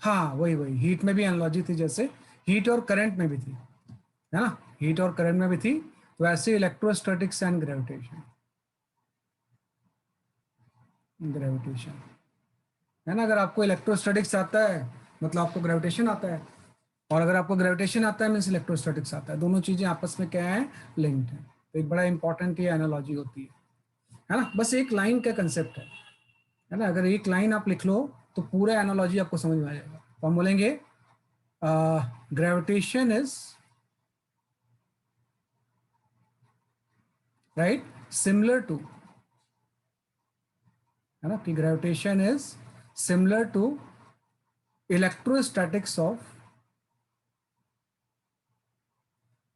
हाँ वही वही, हीट में भी एनालॉजी थी, जैसे हीट और करंट में भी थी, है ना, हीट और करंट में भी थी, वैसे इलेक्ट्रोस्टैटिक्स एंड ग्रेविटेशन, ग्रेविटेशन, है ना। अगर आपको इलेक्ट्रोस्टैटिक्स आता है मतलब आपको ग्रेविटेशन आता है, और अगर आपको ग्रेविटेशन आता है मीन्स इलेक्ट्रोस्टैटिक्स आता है, दोनों चीजें आपस में क्या है, लिंक्ड है। तो एक बड़ा इंपॉर्टेंट ये एनालॉजी होती है ना। बस एक लाइन का कंसेप्ट है ना, अगर एक लाइन आप लिख लो तो पूरा एनालॉजी आपको समझ में आ जाएगा। तो हम बोलेंगे gravitation is right similar to, है ना, कि gravitation is similar to electrostatics of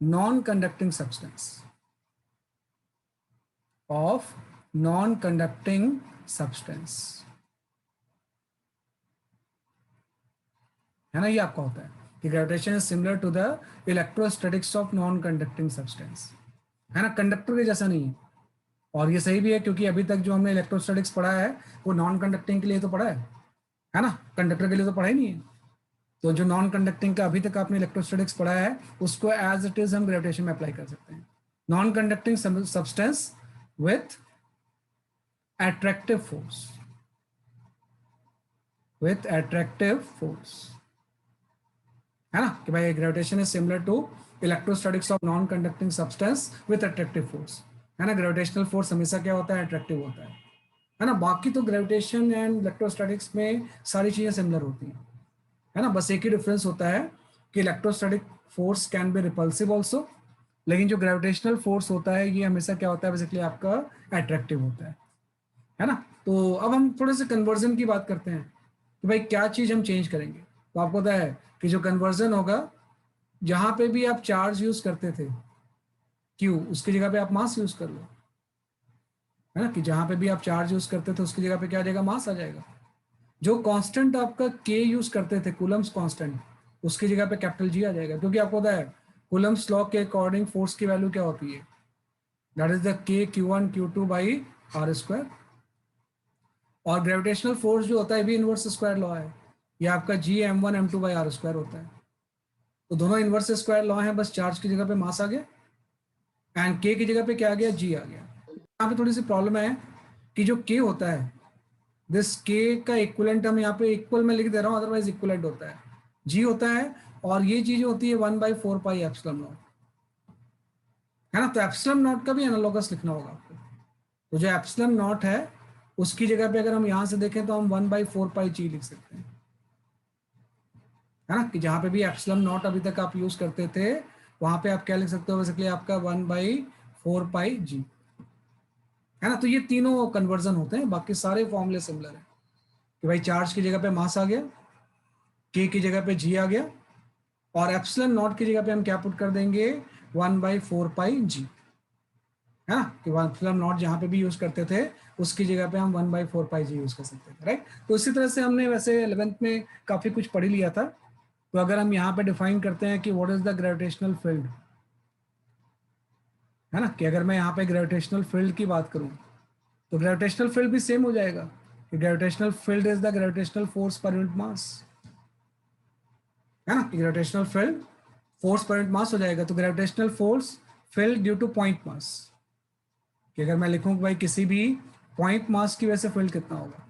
non conducting substance, of non conducting substance, है ना। ये आपका होता है कि gravitation is similar to the electrostatics of non conducting substance, है ना, कंडक्टर के जैसा नहीं है। और ये सही भी है क्योंकि अभी तक जो हमने इलेक्ट्रोस्टैटिक्स पढ़ा है वो नॉन कंडक्टिंग के लिए तो पढ़ा है ना, कंडक्टर के लिए तो पढ़ा ही नहीं है। तो जो नॉन कंडक्टिंग का अभी तक आपने इलेक्ट्रोस्टैटिक्स पढ़ा है उसको एज इट इज हम ग्रेविटेशन में अप्लाई कर सकते हैं। Non conducting substance with attractive force, with attractive force, है ना, कि भाई gravitation is similar to electrostatics of non conducting substance with attractive force, है ना। ग्रेविटेशनल फोर्स हमेशा क्या होता है, अट्रैक्टिव होता है ना। बाकी तो ग्रेविटेशन एंड इलेक्ट्रोस्टैटिक्स में सारी चीजें सिमिलर होती हैं, है ना। बस एक ही डिफरेंस होता है कि electrostatic force can be repulsive also, लेकिन जो ग्रेविटेशनल फोर्स होता है ये हमेशा क्या होता है, बेसिकली आपका अट्रैक्टिव होता है ना। तो अब हम थोड़े से कन्वर्जन की बात करते हैं कि भाई क्या चीज हम चेंज करेंगे। तो आपको पता है कि जो कन्वर्जन होगा, जहां पे भी आप चार्ज यूज करते थे क्यू, उसकी जगह पे आप मास यूज कर लो, है ना, कि जहां पे भी आप चार्ज यूज करते थे उसकी जगह पे क्या आ जाएगा, मास आ जाएगा। जो कांस्टेंट आपका के यूज करते थे, कूलम्स कांस्टेंट, उसकी जगह पे कैपिटल जी आ जाएगा, क्योंकि आपको पता है कूलम्स लॉ के अकॉर्डिंग फोर्स की वैल्यू क्या होती है, that is the K Q1 Q2 by R square. और ग्रेविटेशनल फोर्स जो होता है भी इनवर्स स्क्वायर लॉ है, ये आपका G m1 m2 by R square होता है। तो दोनों इनवर्स स्क्वायर लॉ है, बस चार्ज की जगह पे मास आ गया एंड के की जगह पे क्या आ गया, जी आ गया। यहाँ पे थोड़ी सी प्रॉब्लम है कि जो के होता है, दिस के का इक्वलेंट हम यहाँ पे इक्वल में लिख दे रहा हूँ, अदरवाइज इक्वलेंट होता है, जी होता है। और ये चीज होती है 1/4 पाई एप्सिलॉन नॉट, है ना। तो एप्सिलॉन नॉट का भी एनालॉगस लिखना होगा आपको। तो जो एप्सिलॉन नॉट है उसकी जगह पे अगर हम यहाँ से देखें तो हम 1/4 पाई जी लिख सकते हैं, है ना, कि जहाँ पे भी एप्सिलॉन नॉट अभी तक आप यूज करते थे वहां पे आप क्या लिख सकते हो, बेसिकली आपका 1/4 पाई जी, है ना। तो ये तीनों कन्वर्जन होते हैं, बाकी सारे फॉर्मूले सिमिलर है कि भाई चार्ज की जगह पे मास आ गया, के की जगह पे जी आ गया, और एप्सिलॉन नॉट की जगह पे हम क्या पुट कर देंगे, 1/4 पाई जी, है ना, कि एप्सिलॉन नॉट जहां पे भी यूज करते थे उसकी जगह पे हम 1/4 पाई जी यूज कर सकते थे, राइट। तो इसी तरह से हमने वैसे 11th में काफी कुछ पढ़ लिया था। तो अगर हम यहाँ पे डिफाइन करते हैं कि what is the gravitational field, है ना, कि अगर मैं यहाँ पे ग्रेविटेशनल फील्ड की बात करूँ तो ग्रेविटेशनल फील्ड भी सेम हो जाएगा कि gravitational field is the gravitational force पर यूनिट मास, है ना, कि ग्रेविटेशनल फील्ड फोर्स पर यूनिट मास हो जाएगा। तो gravitational force field due two point mass, कि अगर मैं लिखूं कि भाई किसी भी पॉइंट मास की वजह से फील्ड कितना होगा,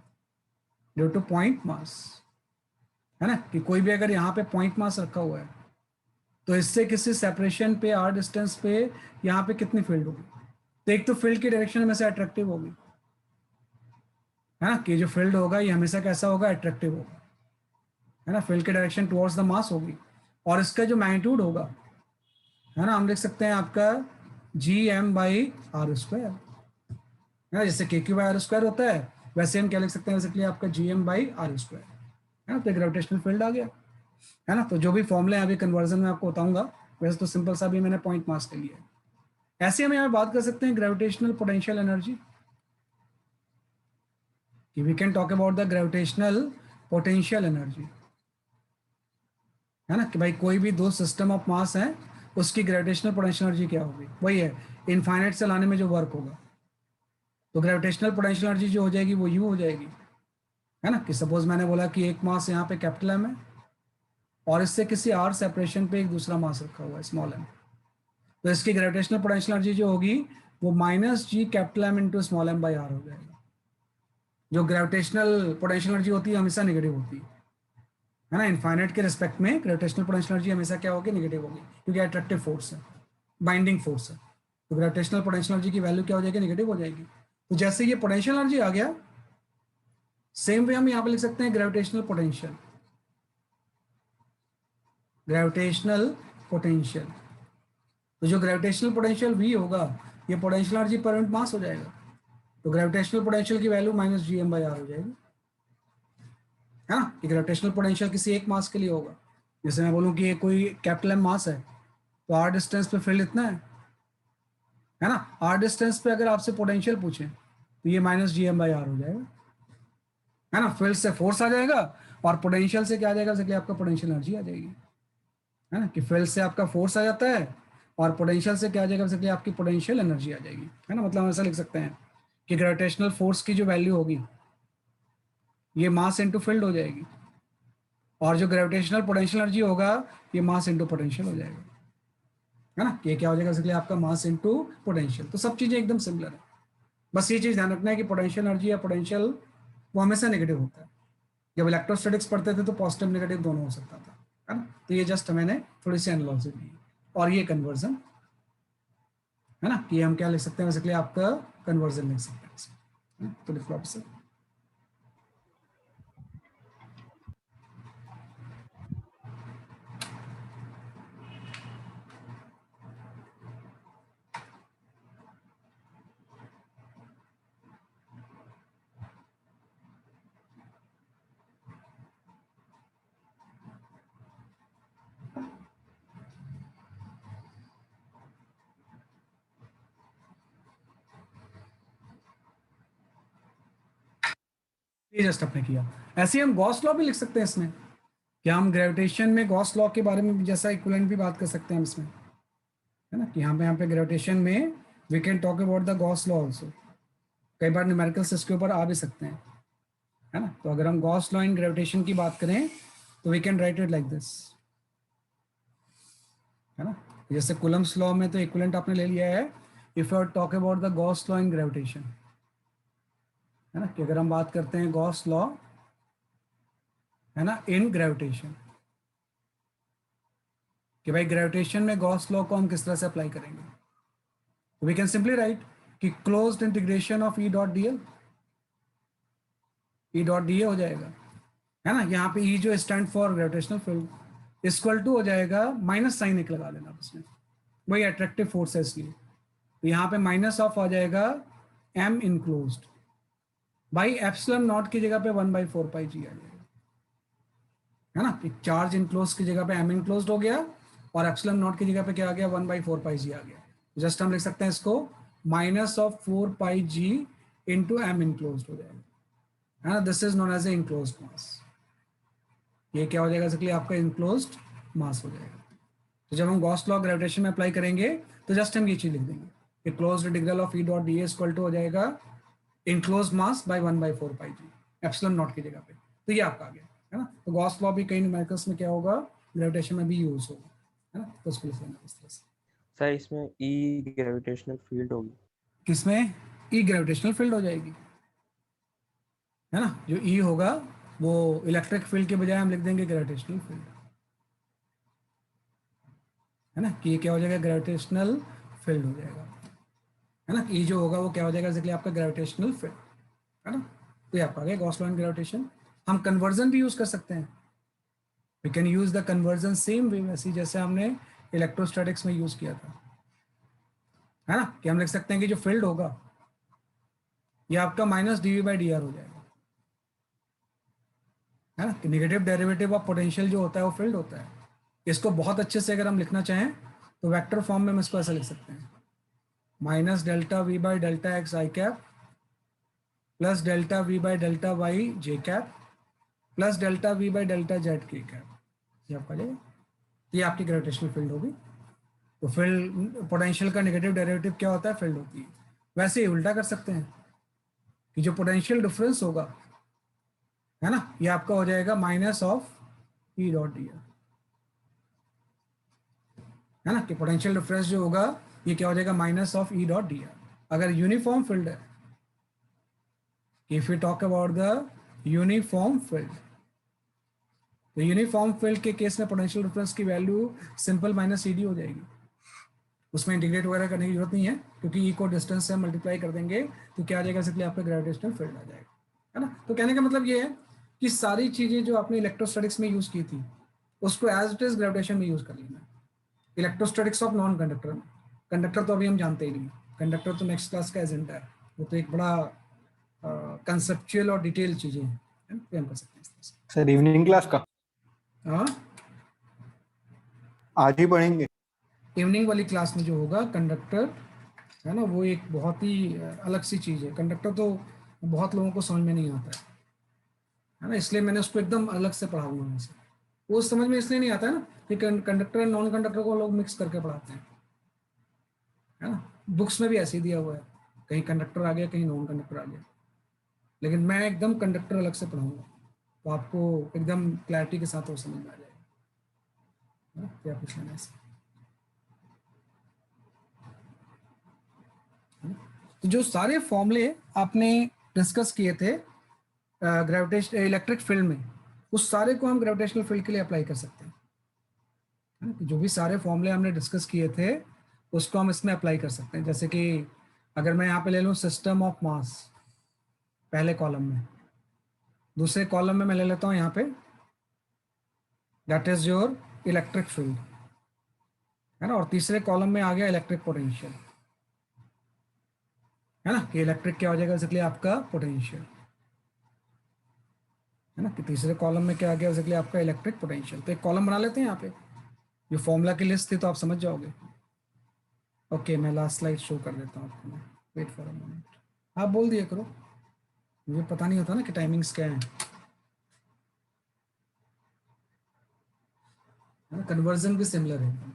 ड्यू टू पॉइंट मास, है ना, कि कोई भी अगर यहाँ पे पॉइंट मास रखा हुआ है तो इससे किसी सेपरेशन पे आर डिस्टेंस पे यहाँ पे कितनी फील्ड होगी। तो एक तो फील्ड की डायरेक्शन हमेशा अट्रैक्टिव होगी, है ना, कि जो फील्ड होगा ये हमेशा कैसा होगा, अट्रैक्टिव होगा, है ना, फील्ड की डायरेक्शन टुवर्ड्स द मास होगी। और इसका जो मैग्नीट्यूड होगा, है ना, हम लिख सकते हैं आपका Gm/r², है ना, जैसे KQ/r² होता है वैसे हम क्या लिख सकते हैं, बेसिकली आपका Gm/r², है ना। तो ग्रेविटेशनल फील्ड आ गया, है ना। तो जो भी फॉर्मूले अभी कन्वर्जन में आपको बताऊंगा, वैसे तो सिंपल सा भी मैंने पॉइंट मास के लिए। ऐसे हम यहाँ बात कर सकते हैं ग्रेविटेशनल पोटेंशियल एनर्जी, कि we can talk about the gravitational potential energy, है ना, कि भाई कोई भी दो सिस्टम ऑफ मास है उसकी ग्रेविटेशनल पोटेंशियल एनर्जी क्या होगी, वही है इनफाइनाइट से लाने में जो वर्क होगा। तो ग्रेविटेशनल पोटेंशियल एनर्जी जो हो जाएगी वो यू हो जाएगी, है ना, कि सपोज मैंने बोला कि एक मास यहाँ पे कैपिटल एम है और इससे किसी आर सेपरेशन पे एक दूसरा मास रखा हुआ है स्मॉल एम, तो इसकी ग्रेविटेशनल पोटेंशियल एनर्जी जो होगी वो minus G capital M into small M by are हो जाएगा। जो ग्रेविटेशनल पोटेंशियल एनर्जी होती है हमेशा नेगेटिव होती है ना, इनफाइनाइट के रिस्पेक्ट में ग्रेविटेशनल पोटेंशियल एनर्जी हमेशा क्या होगी, नेगेटिव होगी, क्योंकि अट्रैक्टिव फोर्स है, बाइंडिंग फोर्स है। तो ग्रेविटेशनल पोटेंशियल एनर्जी की वैल्यू क्या हो जाएगी, नेगेटिव हो जाएगी। तो जैसे ये पोटेंशियल एनर्जी आ गया, सेम वे हम यहाँ पे लिख सकते हैं ग्रेविटेशनल पोटेंशियल, ग्रेविटेशनल पोटेंशियल। तो जो ग्रेविटेशनल पोटेंशियल V होगा ये potential energy per unit mass हो जाएगा। तो ग्रेविटेशनल पोटेंशियल की value minus G M by are हो जाएगी, है ना, कि ग्रेविटेशनल पोटेंशियल किसी एक मास के लिए होगा। जैसे मैं बोलूँ कि ये कोई कैपिटल एम मास है तो आर डिस्टेंस पे फील्ड इतना है ना, आर डिस्टेंस पे अगर आपसे पोटेंशियल पूछे तो ये minus G M by are हो जाएगा, है ना। फील्ड से फोर्स आ जाएगा और पोटेंशियल से क्या आ जाएगा, जैसे आपका पोटेंशियल एनर्जी आ जाएगी, है ना, कि फील्ड से आपका फोर्स आ जाता है और पोटेंशियल से क्या आ जाएगा, जैसे आपकी पोटेंशियल एनर्जी आ जाएगी, है ना। मतलब हम ऐसा लिख सकते हैं कि ग्रेविटेशनल फोर्स की जो वैल्यू होगी ये मास इंटू फील्ड हो जाएगी, और जो ग्रेविटेशनल पोटेंशियल एनर्जी होगा ये मास इंटू पोटेंशियल हो जाएगा, है ना। ये क्या हो जाएगा, इसलिए आपका मास इंटू पोटेंशियल। तो सब चीजें एकदम सिमिलर है, बस ये चीज ध्यान रखना है कि पोटेंशियल एनर्जी या पोटेंशियल वो हमेशा नेगेटिव होता है। जब इलेक्ट्रोस्टैटिक्स पढ़ते थे तो पॉजिटिव नेगेटिव दोनों हो सकता था, है ना। तो ये जस्ट मैंने थोड़ी सी एनालॉजी दी और ये कन्वर्जन, है ना, कि हम क्या लिख सकते हैं, बेसिकली आपका कन्वर्जन लिख सकते हैं। तो लिख लो ऑप्शन। ये जस्ट आपने किया। ऐसे ही हम गॉस लॉ भी लिख सकते हैं इसमें, क्या हम ग्रेविटेशन में गॉस लॉ के बारे में जैसा इक्विवेलेंट भी बात कर सकते हैं हम इसमें, है ना, कि यहाँ पे ग्रेविटेशन में we can talk about the Gauss law also. कई बार न्यूमेरिकल्स इसके ऊपर आ भी सकते हैं, है ना। तो अगर हम गॉस लॉ इन ग्रेविटेशन की बात करें तो we can write it like this, है ना। जैसे कूलम्स लॉ में तो इक्विवेलेंट आपने ले लिया है, if you talk about the Gauss law in gravitation, है ना, कि अगर हम बात करते हैं गॉस लॉ, है ना, इन ग्रेविटेशन, कि भाई ग्रेविटेशन में गॉस लॉ को हम किस तरह से अप्लाई करेंगे, तो वी कैन सिंपली राइट कि closed integration of E dot D L, E dot D A हो जाएगा, है ना। यहाँ पे ई जो stand for gravitational field equal to हो जाएगा, माइनस साइन एक लगा देना उसमें, वही अट्रैक्टिव फोर्स है इसलिए, तो यहाँ पे माइनस ऑफ आ जाएगा M enclosed by epsilon naught की जगह पे 1/4 पाई जी आ जाएगा, है ना। चार्ज इनक्लोज की जगह पे एम इनक्लोज्ड हो गया और एप्सिलॉन नॉट की जगह पे क्या आ गया, 1/4 पाई जी आ गया। जस्ट हम लिख सकते हैं इसको minus of 4 pi G into M enclosed हो जाएगा, है ना। This is known as a enclosed mass. ये क्या हो जाएगा, इसलिए आपका इनक्लोज्ड मास हो जाएगा। तो जब हम गॉस लॉ ग्रेविटेशन में अप्लाई करेंगे तो जस्ट हम ये चीज लिख देंगे कि closed integral of E dot D equal to हो जाएगा enclose mass by 1/4 pi G epsilon naught की जगह पे। तो ये आपका आ गया, है ना। तो गॉस लॉ भी कई न्यूमेरिकल्स में क्या होगा, ग्रेविटेशन में भी यूज होगा, है ना। तो उसको लिख लेना इस तरह से। सर इसमें ई ग्रेविटेशनल फील्ड होगी, किसमें, ई ग्रेविटेशनल फील्ड हो जाएगी, है ना। जो ई होगा वो इलेक्ट्रिक फील्ड के बजाय हम लिख देंगे ग्रेविटेशनल फील्ड, है ना, कि ये क्या हो जाएगा, ग्रेविटेशनल फील्ड हो जाएगा, है ना। ई जो होगा वो क्या हो जाएगा, इसलिए आपका ग्रेविटेशनल फील्ड, है ना। तो ये आपका आ गया गॉस लॉ इन ग्रेविटेशन। हम कन्वर्जन भी यूज कर सकते हैं, we can use the conversion same way, वैसे जैसे हमने इलेक्ट्रोस्टैटिक्स में यूज किया था, है ना, कि हम लिख सकते हैं कि जो फील्ड होगा ये आपका minus D V by D R हो जाएगा, है ना, कि नेगेटिव डेरिवेटिव ऑफ पोटेंशियल जो होता है वो फील्ड होता है। इसको बहुत अच्छे से अगर हम लिखना चाहें तो वेक्टर फॉर्म में हम इसको ऐसा लिख सकते हैं, minus delta V by delta X I cap plus delta V by delta Y J cap plus delta V by delta Z K cap. ये आपका जाएगा, ये आपकी ग्रेविटेशनल फील्ड होगी। तो फील्ड पोटेंशियल का नेगेटिव डेरिवेटिव क्या होता है, फील्ड होती है। वैसे ही उल्टा कर सकते हैं कि जो पोटेंशियल डिफरेंस होगा, है ना, ये आपका हो जाएगा minus of E dot D R, है ना, कि पोटेंशियल डिफरेंस जो होगा ये क्या हो जाएगा, minus of E dot D R. अगर यूनिफॉर्म फील्ड है, if you talk about the uniform field, तो यूनिफॉर्म फील्ड के केस में पोटेंशियल डिफरेंस की value simple minus E D हो जाएगी, उसमें इंटीग्रेट वगैरह करने की जरूरत नहीं है, क्योंकि ई को डिस्टेंस से मल्टीप्लाई कर देंगे तो क्या आ जाएगा, इसलिए आपका ग्रेविटेशनल फील्ड आ जाएगा, है ना। तो कहने का मतलब ये है कि सारी चीजें जो आपने इलेक्ट्रोस्टैटिक्स में यूज की थी उसको एज इट इज ग्रेविटेशन में यूज कर लेना। Electrostatics of non conductor, conductor तो अभी हम जानते ही नहीं, कंडक्टर तो नेक्स्ट क्लास का एजेंडा है, वो तो एक बड़ा कंसेप्चुअल और डिटेल चीजें हैं, हम कर सकते हैं सर इवनिंग क्लास का हाँ, आज ही पढ़ेंगे। इवनिंग वाली क्लास में जो होगा कंडक्टर, है ना, वो एक बहुत ही अलग सी चीज़ है। कंडक्टर तो बहुत लोगों को समझ में नहीं आता है ना, इसलिए मैंने उसको एकदम अलग से पढ़ाऊंगा वैसे। वो समझ में इसलिए नहीं आता है ना कि कंडक्टर और नॉन कंडक्टर को लोग मिक्स करके पढ़ाते हैं, है ना, बुक्स में भी ऐसे ही दिया हुआ है, कहीं कंडक्टर आ गया कहीं नॉन कंडक्टर आ गया, लेकिन मैं एकदम कंडक्टर अलग से पढ़ाऊंगा तो आपको एकदम क्लैरिटी के साथ वो समझ में आ जाएगा, है ना, क्या पूछ लेना ऐसे। तो जो सारे फॉर्मूले आपने डिस्कस किए थे ग्रेविटेशन इलेक्ट्रिक फील्ड में, उस सारे को हम ग्रेविटेशनल फील्ड के लिए अप्लाई कर सकते हैं, है ना? जो भी सारे फॉर्मूले हमने डिस्कस किए थे उसको हम इसमें अप्लाई कर सकते हैं। जैसे कि अगर मैं यहाँ पे ले लूँ सिस्टम ऑफ मास पहले कॉलम में, दूसरे कॉलम में मैं ले लेता हूँ यहाँ पे that is your electric field, है ना, और तीसरे कॉलम में आ गया इलेक्ट्रिक पोटेंशियल, है ना, कि इलेक्ट्रिक क्या हो जाएगा बेसिकली आपका पोटेंशियल, है ना, कि तीसरे कॉलम में क्या आ गया बेसिकली आपका इलेक्ट्रिक पोटेंशियल। तो एक कॉलम बना लेते हैं यहाँ पे, जो फॉर्मूला की लिस्ट थी तो आप समझ जाओगे। ओके मैं लास्ट स्लाइड शो कर देता हूँ आपको, वेट फॉर अ मोमेंट, आप बोल दिया करो, मुझे पता नहीं होता ना कि टाइमिंग्स क्या है ना, कन्वर्जन भी सिमिलर है।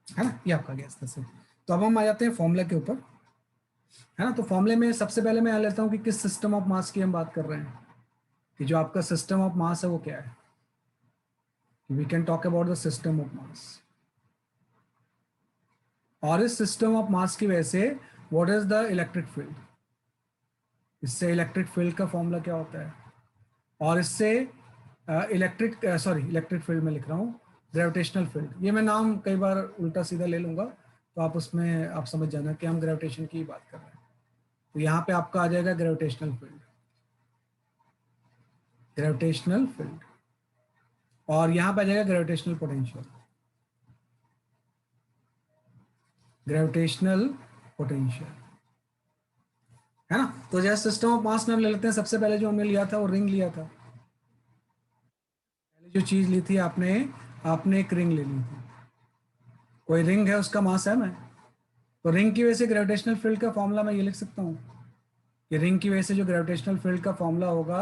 है ना, ये आपका गया इस तरह से। तो अब हम आ जाते हैं फॉर्मूला के ऊपर, है ना। तो फॉर्मूले में सबसे पहले मैं आ लेता हूँ कि किस सिस्टम ऑफ मास की हम बात कर रहे हैं, कि जो आपका सिस्टम ऑफ मास है वो क्या है। We can talk about the system of mass, और इस सिस्टम ऑफ मास की वजह से what is the electric field, इससे इलेक्ट्रिक फील्ड का फॉर्मूला क्या होता है, और इससे इलेक्ट्रिक फील्ड में लिख रहा हूँ ग्रेविटेशनल फील्ड। ये मैं नाम कई बार उल्टा सीधा ले लूंगा तो आप उसमें आप समझ जाना कि हम ग्रेविटेशन की बात कर रहे हैं। तो यहाँ पे आपका आ जाएगा ग्रेविटेशनल फील्ड, ग्रेविटेशनल फील्ड, और यहाँ पे आ जाएगा ग्रेविटेशनल पोटेंशियल, ग्रेविटेशनल पोटेंशियल, है ना। तो जैसे सिस्टम ऑफ मास में हम ले लेते हैं, सबसे पहले जो हमने लिया था वो रिंग लिया था, पहले जो चीज ली थी आपने एक रिंग ले ली थी, कोई रिंग है उसका मास है मैं, तो रिंग की वजह से ग्रेविटेशनल फील्ड का फॉर्मूला मैं ये लिख सकता हूँ कि रिंग की वजह से जो ग्रेविटेशनल फील्ड का फॉर्मूला होगा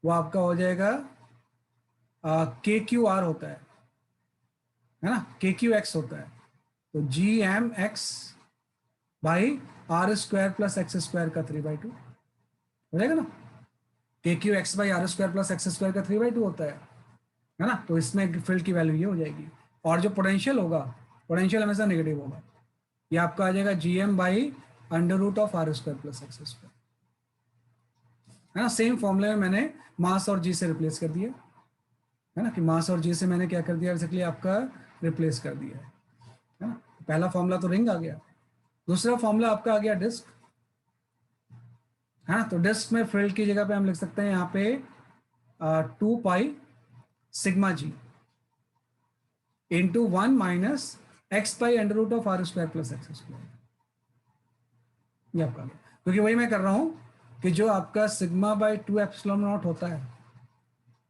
वो आपका हो जाएगा के क्यू आर होता है ना, के क्यू एक्स होता है, तो G M X by R square plus x square का 3/2 हो जाएगा ना, K Q X by R square plus x square का 3/2 होता है ना। तो इसमें फील्ड की वैल्यू ये हो जाएगी, और जो पोटेंशियल होगा, पोटेंशियल हमेशा नेगेटिव होगा, ये आपका आ जाएगा G M by under root of are square plus x square, है ना। सेम फॉर्मूले में मैंने मास और जी से रिप्लेस कर दिया, है ना, कि मास और जी से मैंने क्या कर दिया बेसिकली आपका रिप्लेस कर दिया है ना। पहला फॉर्मूला तो रिंग आ गया, दूसरा फॉर्मूला आपका आ गया डिस्क, है ना। तो डिस्क में फील्ड की जगह पे हम लिख सकते हैं यहाँ पे 2 pi sigma G into 1 minus X pi under root of are square plus x square, ये आपका आ गया। क्योंकि वही मैं कर रहा हूँ कि जो आपका सिग्मा बाई 2 एप्सिलॉन नॉट होता है,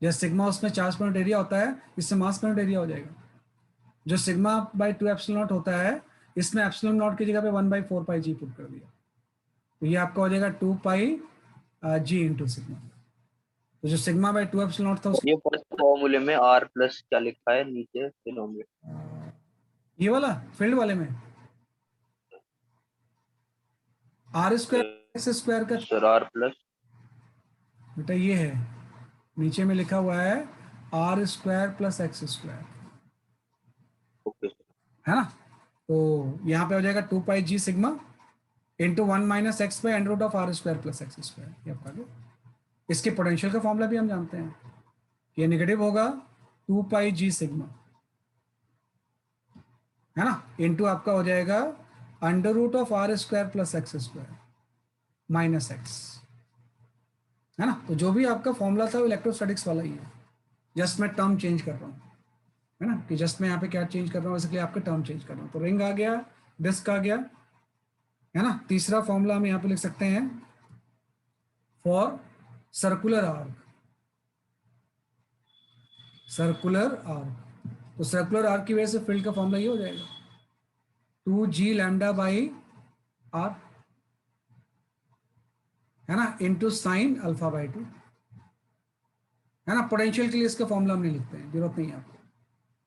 या सिग्मा उसमें चार्ज पर यूनिट एरिया होता है, इससे मास पर यूनिट एरिया हो जाएगा। जो सिग्मा बाई 2 एप्सिलॉन नॉट होता है, इसमें एप्सिलॉन नॉट की जगह पे 1/4 पाई जी पुट कर दिया, तो ये आपका हो जाएगा 2 पाई जी इंटू सिग्मा। तो जो सिग्मा बाई 2 एप्सिलॉन नॉट था उसके, ये फर्स्ट फॉर्मूले में आर प्लस क्या लिखा है नीचे ये वाला फील्ड वाले में आर स्क्वायर एक्स स्क्वायर का, सर आर प्लस बेटा ये है नीचे में लिखा हुआ है R square plus x square, okay है ना। तो यहाँ पे हो जाएगा 2 pi G sigma into 1 minus x by under root of are square plus x square, ये आपका आ गया। इसके पोटेंशियल का फॉर्मूला भी हम जानते हैं, ये नेगेटिव होगा 2 पाई जी सिग्मा, है ना, इंटू आपका हो जाएगा under root of are square plus x square minus x, है ना। तो जो भी आपका फॉर्मूला था वो इलेक्ट्रोस्टैटिक्स वाला ही है, जस्ट मैं टर्म चेंज कर रहा हूँ, है ना, कि जस्ट मैं यहाँ पे क्या चेंज कर रहा हूँ, इसलिए आपका टर्म चेंज कर रहा हूँ। तो रिंग आ गया, डिस्क आ गया, है ना। तीसरा फॉर्मूला हम यहाँ पे लिख सकते हैं for circular arc, circular arc, तो सर्कुलर आर्क की वजह से फील्ड का फॉर्मूला ये हो जाएगा 2g लैम्डा बाई आर, है ना, इंटू साइन अल्फा बाई 2, है ना। पोटेंशियल के लिए इसका फॉर्मूला हम नहीं लिखते हैं, जरूरत नहीं है आपको,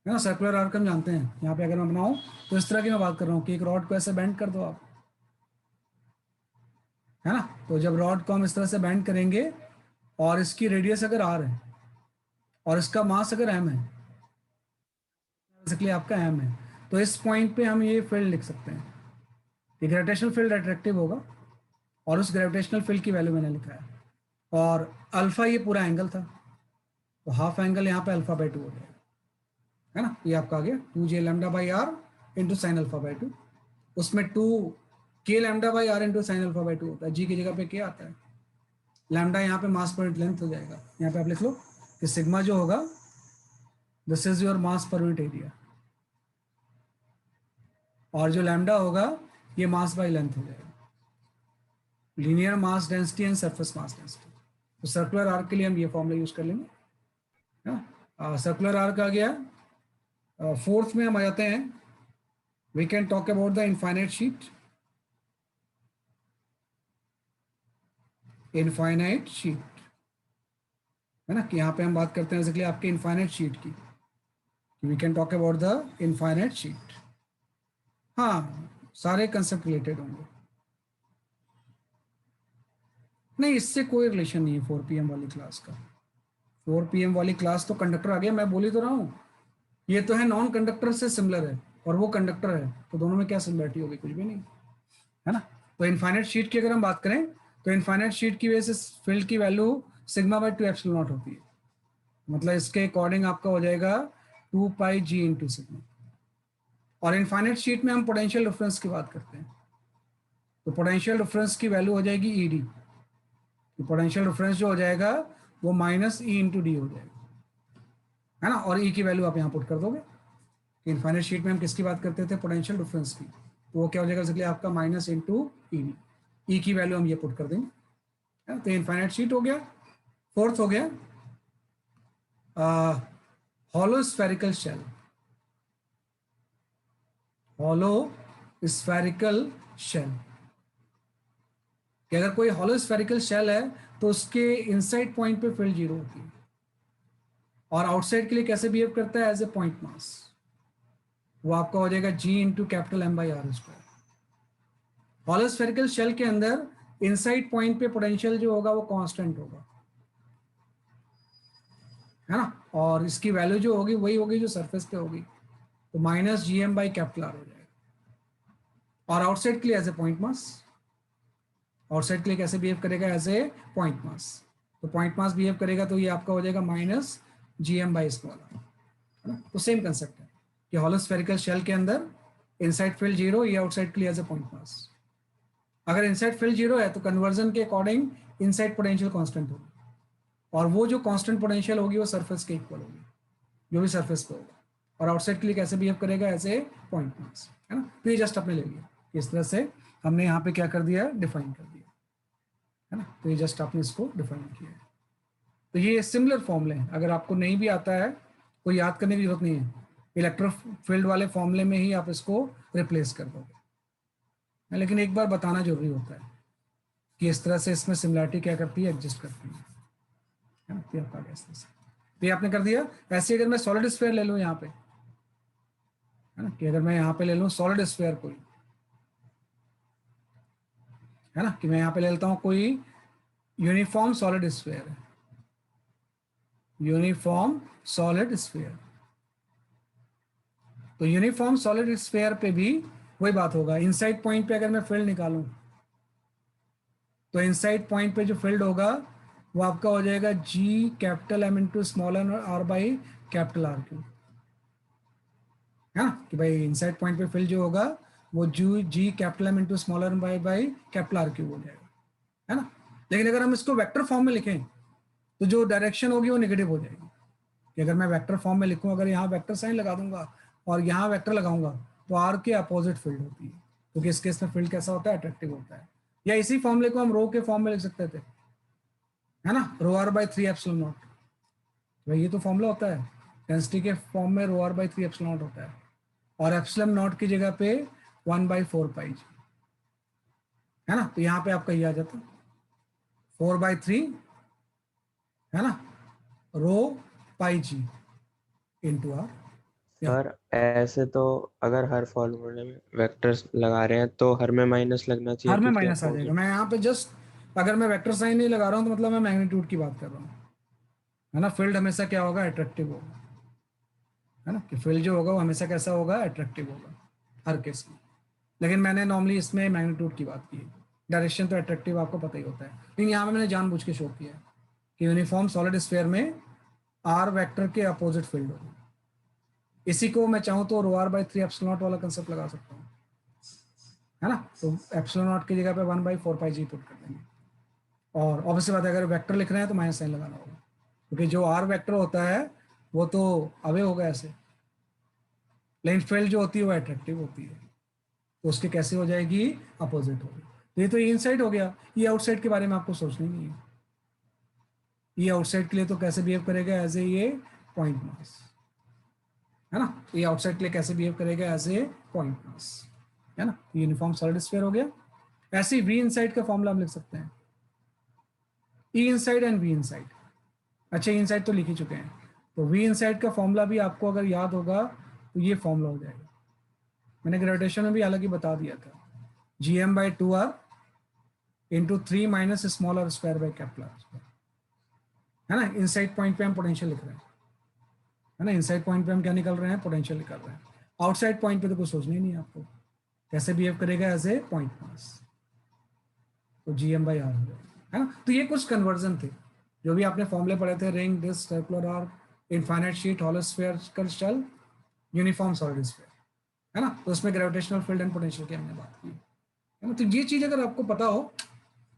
है ना। सर्कुलर आर्क हम जानते हैं, यहाँ पे अगर मैं बनाऊं तो इस तरह की मैं बात कर रहा हूँ कि एक रॉड को ऐसे बेंड कर दो आप, है ना। तो जब रॉड को हम इस तरह से बेंड करेंगे और इसकी रेडियस अगर आर है और इसका मास अगर एम है, बेसिकली आपका एम है, तो इस पॉइंट पे हम ये फील्ड लिख सकते हैं कि ग्रेविटेशनल फील्ड अट्रैक्टिव होगा, और उस ग्रेविटेशनल फील्ड की वैल्यू मैंने लिखा है, और अल्फा ये पूरा एंगल था, तो हाफ एंगल यहाँ पे अल्फा बाई 2 हो जाएगा, है ना। ये आपका आ गया 2j lambda by r into sine alpha by 2, उसमें 2k lambda by r into sine alpha by 2 होता है, जी की जगह पे k आता है, लैम्डा यहाँ पे मास पर यूनिट लेंथ हो जाएगा, यहाँ पे आप लिख लो कि सिग्मा जो होगा this is your mass per unit area, और जो लैम्डा होगा ये मास बाई लेंथ हो जाएगा, linear mass density and surface mass density. तो सर्कुलर आर्क के लिए हम ये फॉर्मूला यूज कर लेंगे, है ना। सर्कुलर आर्क आ गया। फोर्थ में हम आ जाते हैं, we can talk about the infinite sheet, infinite sheet, है ना, कि यहाँ पे हम बात करते हैं बेसिकली आपके इनफाइनाइट शीट की, we can talk about the infinite sheet. हाँ, सारे कंसेप्ट रिलेटेड होंगे, नहीं इससे कोई रिलेशन नहीं है 4 PM वाली क्लास का। 4 PM वाली क्लास तो कंडक्टर आ गया, मैं बोल ही तो रहा हूँ, ये तो है नॉन कंडक्टर से सिमिलर है और वो कंडक्टर है, तो दोनों में क्या सिमिलरिटी होगी, कुछ भी नहीं, है ना। तो इनफाइनाइट शीट की अगर हम बात करें तो इनफाइनाइट शीट की वजह से फील्ड की value sigma by 2 epsilon not होती है, मतलब इसके अकॉर्डिंग आपका हो जाएगा 2 पाई जी इंटू सिग्मा। और इनफाइनाइट शीट में हम पोटेंशियल डिफरेंस की बात करते हैं, तो पोटेंशियल डिफरेंस की वैल्यू हो जाएगी ईडी, पोटेंशियल डिफरेंस जो हो जाएगा वो माइनस ई इंटू डी हो जाएगा, है ना। और ई की वैल्यू आप यहाँ पुट कर दोगे, इनफाइनाइट शीट में हम किसकी बात करते थे, पोटेंशियल डिफरेंस की, तो वो क्या हो जाएगा बेसिकली आपका माइनस इंटू ई डी, ई की वैल्यू हम ये पुट कर देंगे, है ना? तो इनफाइनाइट शीट हो गया। फोर्थ हो गया hollow spherical shell, hollow spherical shell, कि अगर कोई हॉलो स्फेरिकल शेल है तो उसके इनसाइड पॉइंट पे फील्ड 0 होती है, और आउटसाइड के लिए कैसे बिहेव करता है, एज ए पॉइंट मास, वो आपका हो जाएगा G into capital M by R square. Hollow spherical shell के अंदर इनसाइड पॉइंट पे पोटेंशियल जो होगा वो कांस्टेंट होगा, है ना, और इसकी वैल्यू जो होगी वही होगी जो सरफेस पे होगी, तो minus G M by capital R हो जाएगा। और आउटसाइड के लिए as a point mass, outside के लिए कैसे बिहेव करेगा, एज ए पॉइंट मास, तो पॉइंट मास बिहेव करेगा तो ये आपका हो जाएगा minus G M by small r, है ना। तो सेम कंसेप्ट है कि हॉलो स्फेरिकल शेल के अंदर इनसाइड फील्ड 0, ये आउटसाइड के लिए एज ए पॉइंट मास। अगर इनसाइड फील्ड 0 है तो कन्वर्जन के अकॉर्डिंग इनसाइड पोटेंशियल कांस्टेंट होगी, और वो जो कांस्टेंट पोटेंशियल होगी वो सरफेस के इक्वल होगी, जो भी सरफेस पे होगा। और आउटसाइड के लिए कैसे बिहेव करेगा, एज ए पॉइंट मास, है ना। तो ये जस्ट आपने ले लिया, इस तरह से हमने यहाँ पे क्या कर दिया, डिफाइन कर दिया, है ना। तो ये जस्ट आपने इसको डिफाइन किया है। तो ये सिमिलर फॉर्मूले हैं, अगर आपको नहीं भी आता है कोई याद करने की जरूरत नहीं है, इलेक्ट्रिक फील्ड वाले फॉर्मूले में ही आप इसको रिप्लेस कर दोगे। लेकिन एक बार बताना जरूरी होता है कि इस तरह से इसमें सिमिलरिटी क्या करती है, एग्जिस्ट करती है ना। तो आपका इस तरह से तो ये आपने कर दिया। ऐसे अगर मैं सॉलिड स्फीयर ले लूँ यहाँ पे, है ना, कि अगर मैं यहाँ पे ले लूँ सॉलिड स्फीयर कोई, है ना, कि मैं यहाँ पे ले लेता हूँ कोई यूनिफॉर्म सॉलिड स्फीयर है, यूनिफॉर्म सॉलिड स्फीयर। तो यूनिफॉर्म सॉलिड स्फीयर पे भी वही बात होगा, इनसाइड पॉइंट पे अगर मैं फील्ड निकालूं तो इनसाइड पॉइंट पे जो फील्ड होगा वो आपका हो जाएगा G capital M into small M R by capital R cube, है ना, कि भाई इनसाइड पॉइंट पे फील्ड जो होगा वो G capital M into small M by capital R cube हो जाएगा, है ना। लेकिन अगर हम इसको वेक्टर फॉर्म में लिखें तो जो डायरेक्शन होगी वो नेगेटिव हो जाएगी, कि अगर मैं वेक्टर फॉर्म में लिखूं, अगर यहाँ वेक्टर साइन लगा दूंगा और यहाँ वेक्टर लगाऊंगा तो आर के अपोजिट फील्ड होती है, क्योंकि इस केस में फील्ड कैसा होता है, अट्रैक्टिव होता है। या इसी फॉर्मूले को हम रो के फॉर्म में लिख सकते थे, है ना, रो आर बाई 3 एप्सिलॉन नॉट। भाई ये तो फॉर्मूला होता है, डेंसिटी के फॉर्म में रो आर बाई 3 एप्सिलॉन नॉट होता है, और एप्सिलॉन नॉट की जगह पे 1/4 पाई जी, है ना। तो यहाँ पे आपका ये आ जाता 4/3, है ना, रो पाई जी इंटू आर। सर ऐसे तो अगर हर फॉर्मूले में वेक्टर्स लगा रहे हैं तो हर में माइनस लगना चाहिए हर में क्योंकि माइनस आ जाएगा। अपोजिट। मैं यहाँ पे जस्ट अगर मैं वेक्टर साइन नहीं लगा रहा हूँ तो मतलब मैं मैग्नीट्यूड की बात कर रहा हूँ, है ना। फील्ड हमेशा क्या होगा, अट्रैक्टिव होगा, है ना, कि फील्ड जो होगा वो हमेशा कैसा होगा, अट्रैक्टिव होगा हर केस में। लेकिन मैंने नॉर्मली इसमें मैग्नीट्यूड की बात की है, डायरेक्शन तो अट्रैक्टिव आपको पता ही होता है, लेकिन यहाँ पे मैंने जानबूझ के शो किया है कि यूनिफॉर्म सॉलिड स्फीयर में आर वेक्टर के अपोजिट फील्ड होगा। इसी को मैं चाहूँ तो रो आर बाई 3 एप्सिलॉन नॉट वाला कंसेप्ट लगा सकता हूँ, है ना। तो एप्सिलॉन नॉट की जगह पे 1/4 पाई जी पुट कर देंगे, और ऑब्वियसली बात है अगर वेक्टर लिख रहे हैं तो माइनस साइन लगाना होगा, क्योंकि जो आर वेक्टर होता है वो तो अवे होगा ऐसे, लेकिन फील्ड जो होती है वो अट्रैक्टिव होती है, तो उसके कैसे हो जाएगी, अपोजिट होगी। तो ये तो इनसाइड हो गया, ये आउटसाइड के बारे में आपको सोचना ही नहीं है। ये आउटसाइड के लिए तो कैसे बिहेव करेगा, एज ए ये पॉइंट मास, है ना। ये आउटसाइड के लिए कैसे बिहेव करेगा, एज ए पॉइंट मास, है ना। यूनिफॉर्म सॉलिड स्फीयर हो गया। ऐसे ही वी इनसाइड का फॉर्मूला हम लिख सकते हैं, ई इनसाइड एंड वी इनसाइड। अच्छा इनसाइड तो लिख ही चुके हैं, तो वी इनसाइड का फॉर्मूला भी आपको अगर याद होगा तो ये फॉर्मूला हो जाएगा, मैंने ग्रेविटेशन में भी हालांकि बता दिया था, gm/2r into 3 minus small r square by capital R square, है ना। इनसाइड पॉइंट पे हम पोटेंशियल लिख रहे हैं, है ना, इनसाइड पॉइंट पे हम क्या निकल रहे हैं, पोटेंशियल निकल रहे हैं। आउटसाइड पॉइंट पे तो कुछ सोचना ही नहीं है आपको, कैसे बिहेव करेगा, एज ए पॉइंट मास, तो gm/r हो जाएगा, है ना। तो ये कुछ कन्वर्जन थे जो भी आपने फॉर्मूले पढ़े थे, ring, disc, circular arc, infinite sheet, hollow sphere, shell, uniform solid sphere, है ना। तो उसमें ग्रेविटेशनल फील्ड एंड पोटेंशियल की हमने बात की, है ना। तो ये चीज अगर आपको पता हो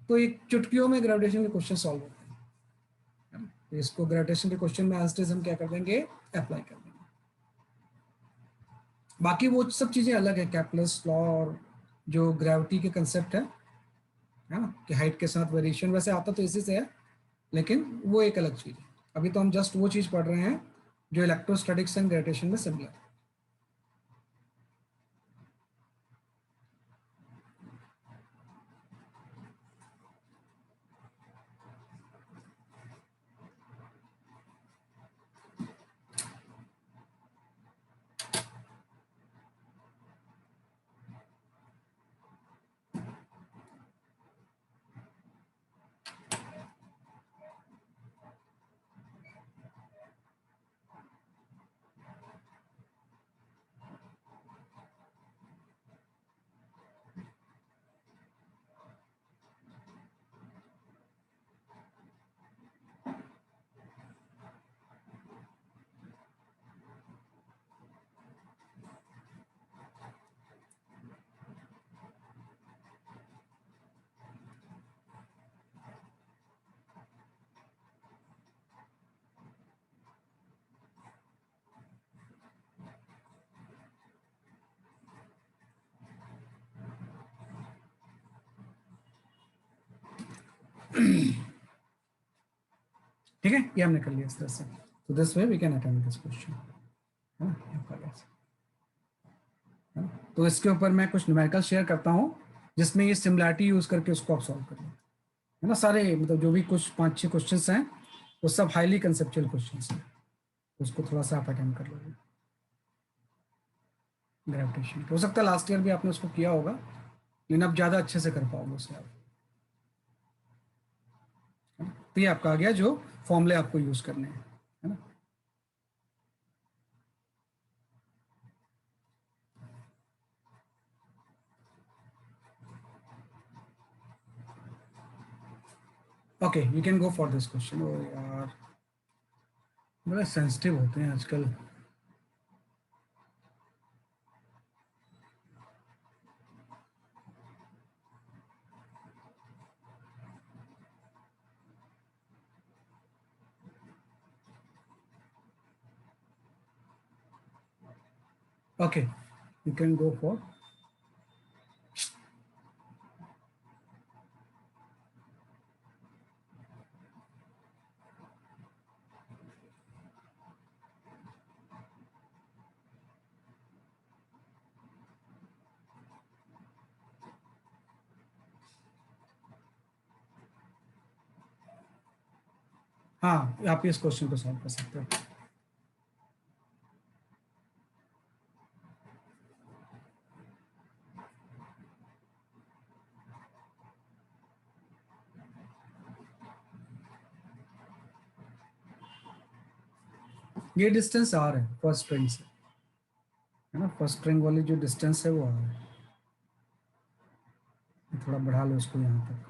तो एक चुटकियों में ग्रेविटेशन के क्वेश्चन सॉल्व होते हैं, है ना। तो इसको ग्रेविटेशन के क्वेश्चन में एज इट इज हम क्या कर देंगे, अप्लाई कर देंगे। बाकी वो सब चीजें अलग है, कैप्लर्स लॉ और जो ग्रेविटी के कंसेप्ट है ना, कि हाइट के साथ वेरिएशन वैसे आता तो इसी से है, लेकिन वो एक अलग चीज है। अभी तो हम जस्ट वो चीज पढ़ रहे हैं जो इलेक्ट्रोस्टैटिक्स एंड ग्रेविटेशन में सिमिलर है। ठीक है, ये हमने कर लिया इस तरह से। तो this way we can attempt this question, है ना, ये कर लिया। है ना? तो इसके ऊपर मैं कुछ न्यूमेरिकल शेयर करता हूँ जिसमें ये सिमिलैरिटी यूज करके उसको आप सॉल्व करेंगे, है ना। सारे मतलब जो भी कुछ 5-6 क्वेश्चंस हैं वो सब हाईली कंसेप्चुअल क्वेश्चंस हैं, उसको थोड़ा सा आप अटेम्प्ट कर लोगे। ग्रेविटेशन हो सकता है लास्ट ईयर भी आपने उसको किया होगा, लेकिन अब ज़्यादा अच्छे से कर पाओगे उसे आप। है ना? तो ये आपका आ गया जो फॉर्मूले आपको यूज करने हैं, है ना। Okay, you can go for this question. ओ यार, बड़े सेंसिटिव होते हैं आजकल। Okay, you can go for. हाँ, आप इस क्वेश्चन को सॉल्व कर सकते हो। ये डिस्टेंस आर है फर्स्ट स्ट्रिंग से, है ना। फर्स्ट स्ट्रिंग वाली जो डिस्टेंस है वो आर है। थोड़ा बढ़ा लो इसको यहाँ तक।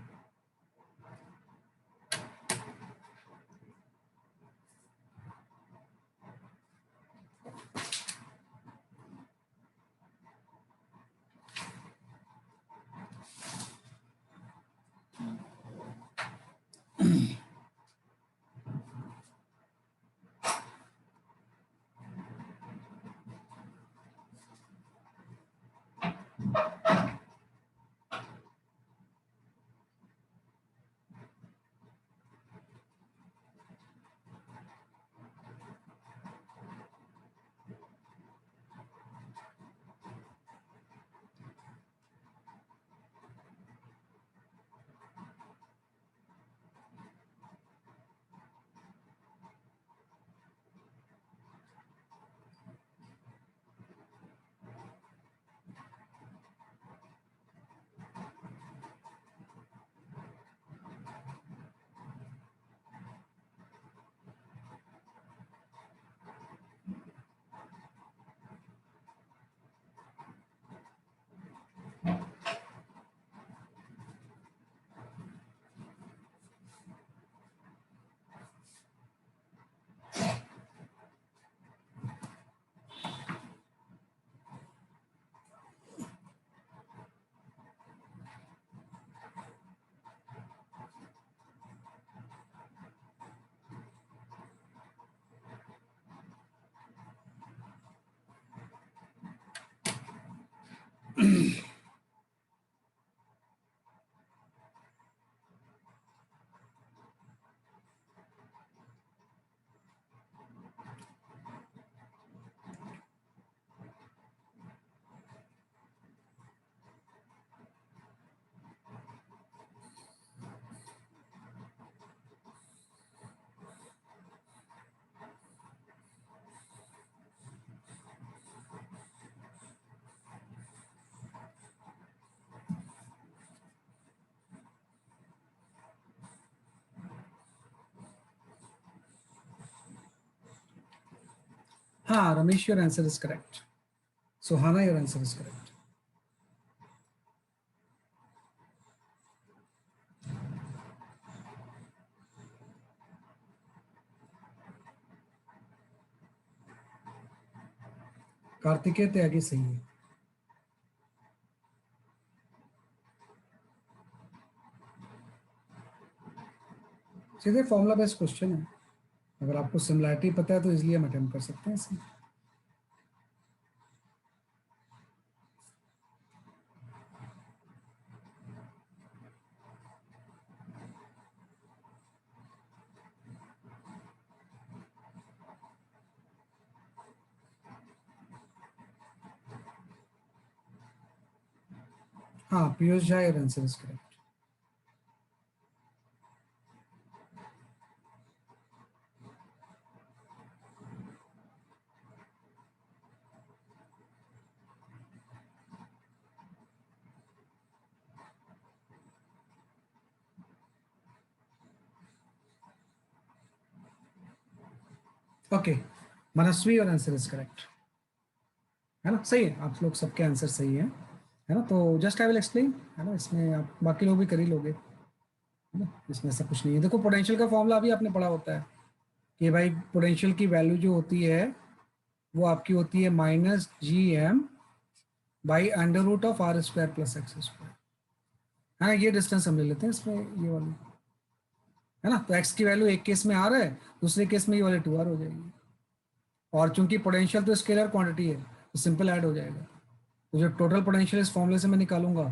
हाँ Ramesh, your answer is correct. Suhana, your answer is correct. Kartikeya Tyagi सही है। सीधे फॉर्मूला बेस्ड क्वेश्चन है, अगर आपको सिमिलैरिटी पता है तो इसलिए हम अटेम्प्ट कर सकते हैं इसे। हाँ, Piyush Jha, your answer is correct. Okay, Manasvi, your answer is correct. है ना, सही है, आप लोग सबके आंसर सही है ना. तो जस्ट आई विल एक्सप्लेन, है ना, इसमें आप बाकी लोग भी कर ही लोगे, है ना, इसमें ऐसा कुछ नहीं है. देखो, पोटेंशियल का फॉर्मूला अभी आपने पढ़ा होता है कि भाई पोटेंशियल की वैल्यू जो होती है वो आपकी होती है -gm by under root of are square plus x square. है ना, ये डिस्टेंस हम ले लेते हैं इसमें, ये वाली, है ना. तो एक्स की वैल्यू एक केस में आर है, दूसरे केस में ये वाली 2r हो जाएगी. और चूंकि पोटेंशियल तो स्केलर क्वांटिटी है तो सिंपल ऐड हो जाएगा. तो जो टोटल पोटेंशियल इस फॉर्मूले से मैं निकालूंगा,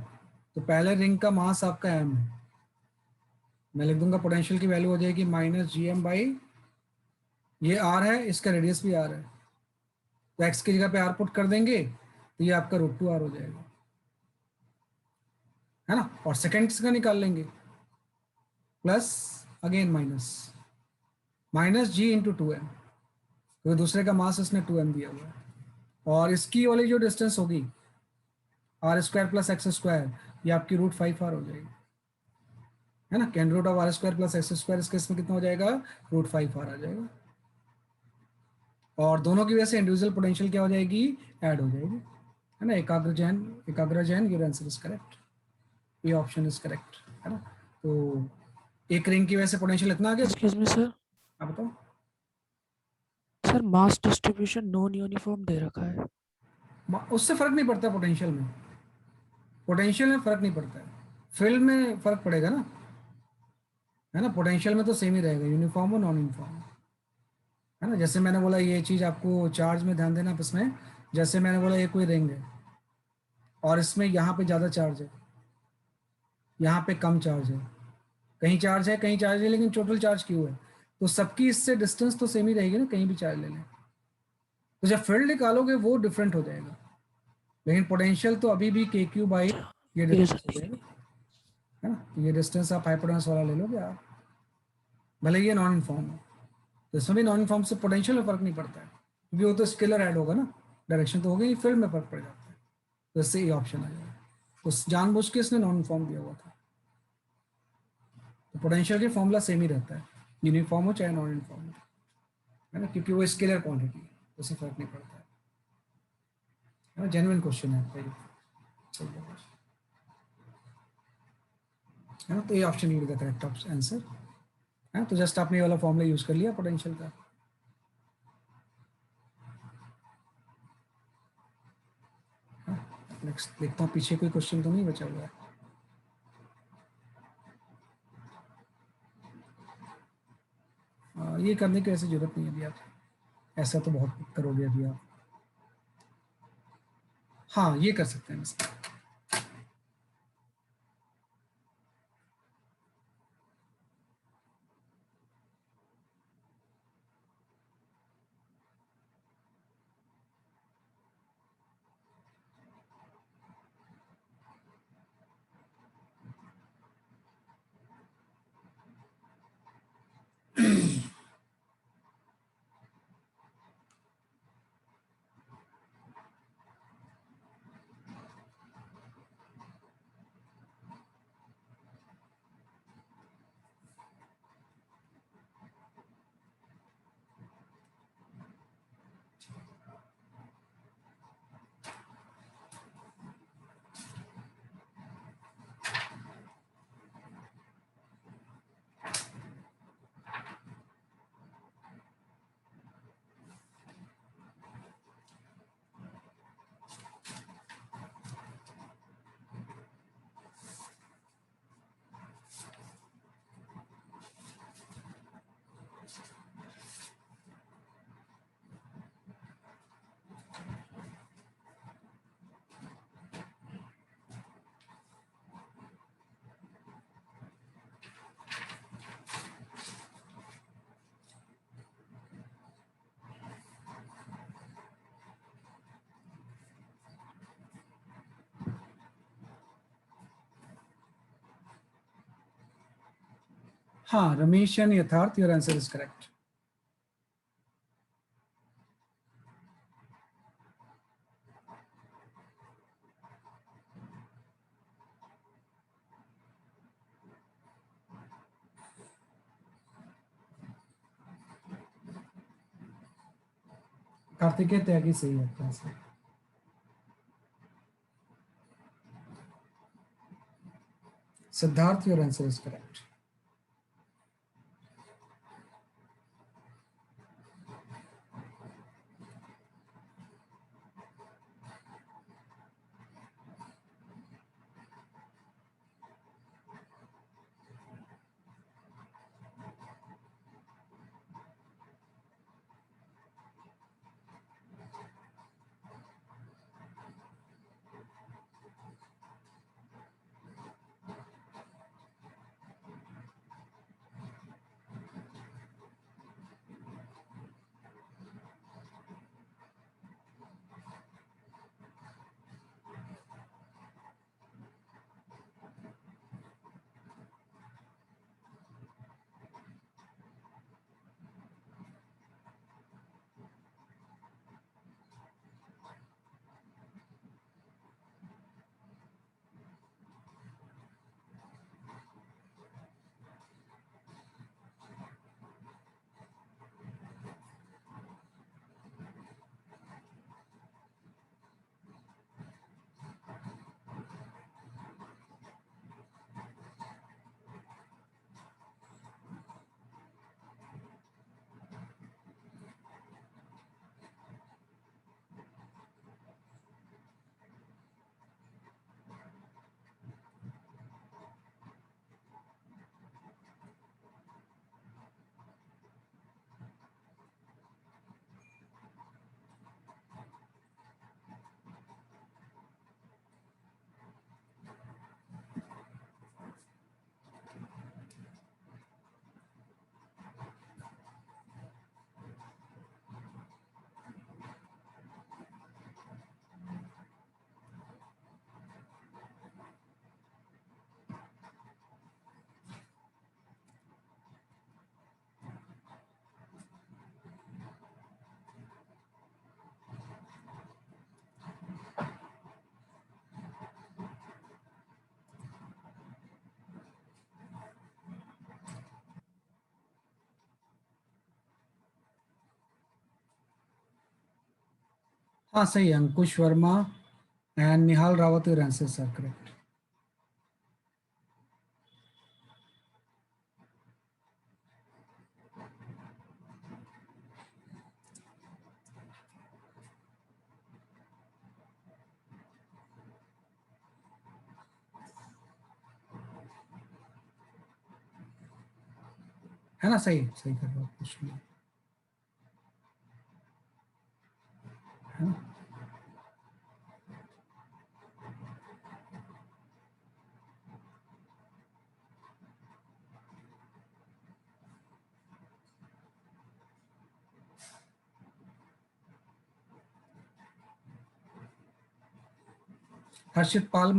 तो पहले रिंग का मास आपका m है, मैं लिख दूंगा पोटेंशियल की वैल्यू हो जाएगी -gm बाई, ये r है, इसका रेडियस भी r है, तो x की जगह पे r पुट कर देंगे तो ये आपका √2r हो जाएगा, है ना. और सेकेंड्स का निकाल लेंगे, plus again minus g into 2m, तो दूसरे का मास इसने 2m दिया हुआ है. और इसकी वाली जो डिस्टेंस होगी r square plus x square, ये आपकी √5r हो जाएगी, है ना. Can root of are square plus x square इस केस में कितना हो जाएगा, √5r आ जाएगा. और दोनों की वजह से इंडिविजुअल पोटेंशियल क्या हो जाएगी, ऐड हो जाएगी, है ना. एकाग्र Jain, your answer is correct. ये ऑप्शन इज करेक्ट, है ना. तो एक रिंग की वजह से पोटेंशियल इतना आ गया. Excuse me sir. आप बताओ. Sir mass distribution non uniform दे रखा है. उससे फर्क नहीं पड़ता, पोटेंशियल में फर्क नहीं पड़ता है, फील्ड में फर्क पड़ेगा ना, है ना. पोटेंशियल में तो सेम ही रहेगा, यूनिफॉर्म और नॉन यूनिफॉर्म, है ना. जैसे मैंने बोला ये चीज आपको चार्ज में ध्यान देना आप इसमें, जैसे मैंने बोला ये कोई रिंग है और इसमें यहाँ पे ज्यादा चार्ज है, यहाँ पे कम चार्ज है, कहीं चार्ज है कहीं चार्ज है, लेकिन टोटल चार्ज क्यों है, तो सबकी इससे डिस्टेंस तो सेम ही रहेगी ना, कहीं भी चार्ज ले लें. तो जब फील्ड निकालोगे वो डिफरेंट हो जाएगा, लेकिन पोटेंशियल तो अभी भी KQ बाई ये ठीक है डिस्टेंस हो सर. जाएगा, है ना. ये डिस्टेंस आप हाइपोटेनस वाला ले लोगे आप, भले ये नॉन इनफॉर्म है, तो इसमें भी नॉन इनफॉर्म से पोटेंशियल में फर्क नहीं पड़ता है, क्योंकि वो तो स्केलर ऐड होगा ना, डायरेक्शन तो होगी, फील्ड में फर्क पड़ जाता है. तो इससे ये ऑप्शन आ जाएगा. तो जानबूझ के इसने नॉन इनफॉर्म दिया हुआ था. तो पोटेंशियल के फॉर्मूला सेम ही रहता है, यूनिफॉर्म हो चाहे नॉन इनफॉर्म हो, है ना, क्योंकि वो स्केलर क्वांटिटी है, उससे फर्क नहीं पड़ता है ना. जेन्युइन क्वेश्चन है आपका ये, सही है ना. तो ये option will be the correct answer, है. तो जस्ट आपने ये वाला फॉर्मूला यूज कर लिया पोटेंशियल का. नेक्स्ट देखता हूँ पीछे कोई क्वेश्चन तो नहीं बचा हुआ है. ये करने की ऐसी जरूरत नहीं है अभी, आप ऐसा तो बहुत करोगे अभी आप. हाँ, ये कर सकते हैं इसमें. हाँ, रमेश and यथार्थ, your answer is correct. Kartikeya Tyagi सही है आपका answer. Siddharth, your answer is correct. हाँ सही है. अंकुश Verma and Nihal Rawat, your answers are correct. है ना? सही सही कर रहे हो, कुछ नहीं है ना. हर्षित पाल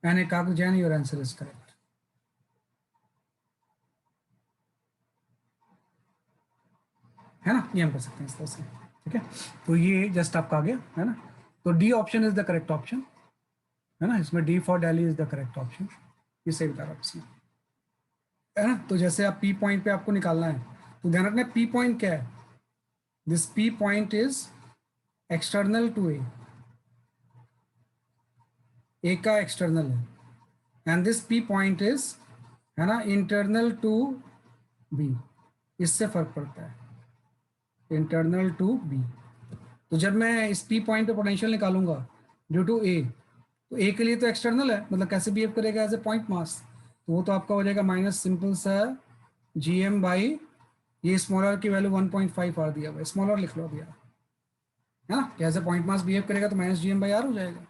and एकाग्र Jain, your answer is correct. है ना? ये हम कर सकते हैं इस तरह से. ठीक है, तो ये जस्ट आपका आ गया है ना. तो D option is the correct option, है ना. इसमें D for Delhi is the correct option. ये सही बता रहा हूँ इसमें, है ना. तो जैसे आप पी पॉइंट पे आपको निकालना है, तो ध्यान रखना पी पॉइंट क्या है. This P point is external to A का एक्सटर्नल है, and this P point is, है ना, इंटरनल टू बी. इससे फर्क पड़ता है, इंटरनल टू बी. तो जब मैं इस पी पॉइंट पे पोटेंशियल निकालूंगा ड्यू टू ए, तो ए के लिए तो एक्सटर्नल है, मतलब कैसे बिहेव करेगा एज ए पॉइंट मास, तो वो तो आपका हो जाएगा माइनस सिंपल सा जी एम बाई, ये स्मॉल आर की वैल्यू 1.5 आर दिया हुआ है, स्मॉल आर लिख लो दिया है ना. As a point mass behave करेगा तो minus G M by are हो जाएगा.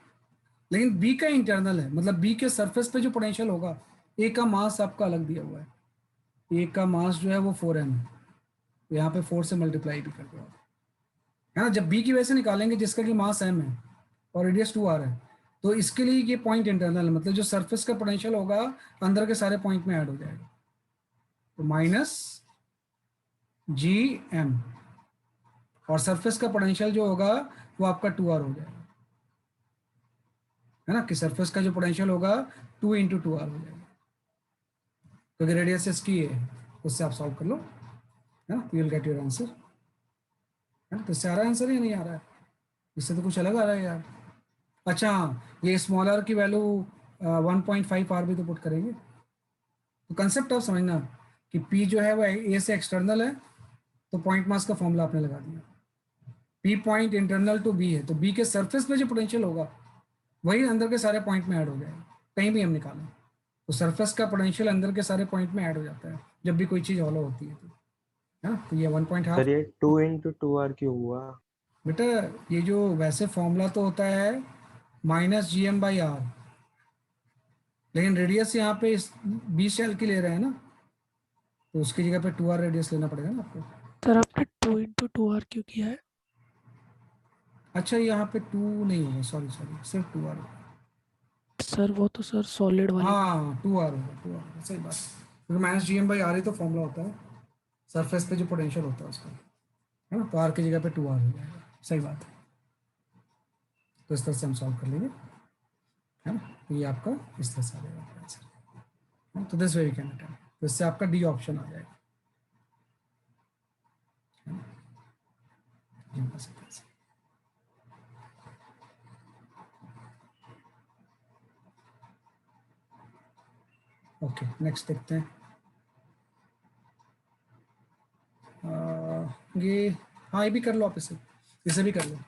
लेकिन बी का इंटरनल है, मतलब बी के सरफेस पे जो पोटेंशियल होगा, ए का मास आपका अलग दिया हुआ है. ए का मास जो है वो 4m है, तो यहाँ पे 4 से मल्टीप्लाई भी कर दो आप, है ना. जब बी की वजह से निकालेंगे जिसका कि मास m है और रेडियस 2r है, तो इसके लिए ये पॉइंट इंटरनल है, मतलब जो सरफेस का पोटेंशियल होगा अंदर के सारे पॉइंट में ऐड हो जाएगा. तो माइनस जी एम, और सरफेस का पोटेंशियल जो होगा वो आपका 2r हो जाएगा, है ना, कि सरफेस का जो पोटेंशियल होगा 2 × 2r हो जाएगा, क्योंकि रेडियस इसकी है, उससे आप सॉल्व कर लो, है ना, you will get your answer, है ना। तो इससे आ रहा है आंसर या नहीं आ रहा है? इससे तो कुछ अलग आ रहा है यार। अच्छा हाँ, ये स्मॉल आर की वैल्यू 1.5 r भी तो पुट करेंगे। तो कंसेप्ट आप समझना कि P जो है वो ए से एक्सटर्नल है, तो पॉइंट मास का फॉर्मूला आपने लगा दिया। P point internal to B है, तो B के सरफेस पे जो पोटेंशियल होगा वही अंदर के सारे पॉइंट में ऐड हो जाएगा, कहीं भी हम निकालें तो सरफेस का पोटेंशियल अंदर के सारे पॉइंट में ऐड हो जाता है जब भी कोई चीज़ हॉलो होती है, तो है ना। तो ये 1.5 सर ये 2 × 2r क्यों हुआ? बेटा, ये जो वैसे फॉर्मूला तो होता है -gm/r, लेकिन रेडियस यहाँ पे इस 20 शेल की ले रहे हैं ना, तो उसकी जगह पे 2r रेडियस लेना पड़ेगा ना आपको। सर आपने 2 × 2r क्यों किया है? अच्छा यहाँ पे 2 नहीं होगा, सॉरी सॉरी, सिर्फ 2r होगा। सर वो तो सर सॉलिड वाले में। हाँ 2r होगा, 2r होगा, सही बात है, क्योंकि -gm/r ही तो फॉर्मूला होता है सरफेस पे जो पोटेंशियल होता है उसका, है ना, तो r की जगह पे 2r हो जाएगा, सही बात है। तो इस तरह से हम सॉल्व कर लेंगे, है ना, तो ये आपका इस तरह से आ जाएगा आंसर। तो this way we can attempt, तो इससे आपका डी ऑप्शन आ जाएगा, है ना, ये कर सकते हैं। ओके नेक्स्ट देखते हैं। ये हाँ ये भी कर लो आप, इसे भी कर लो।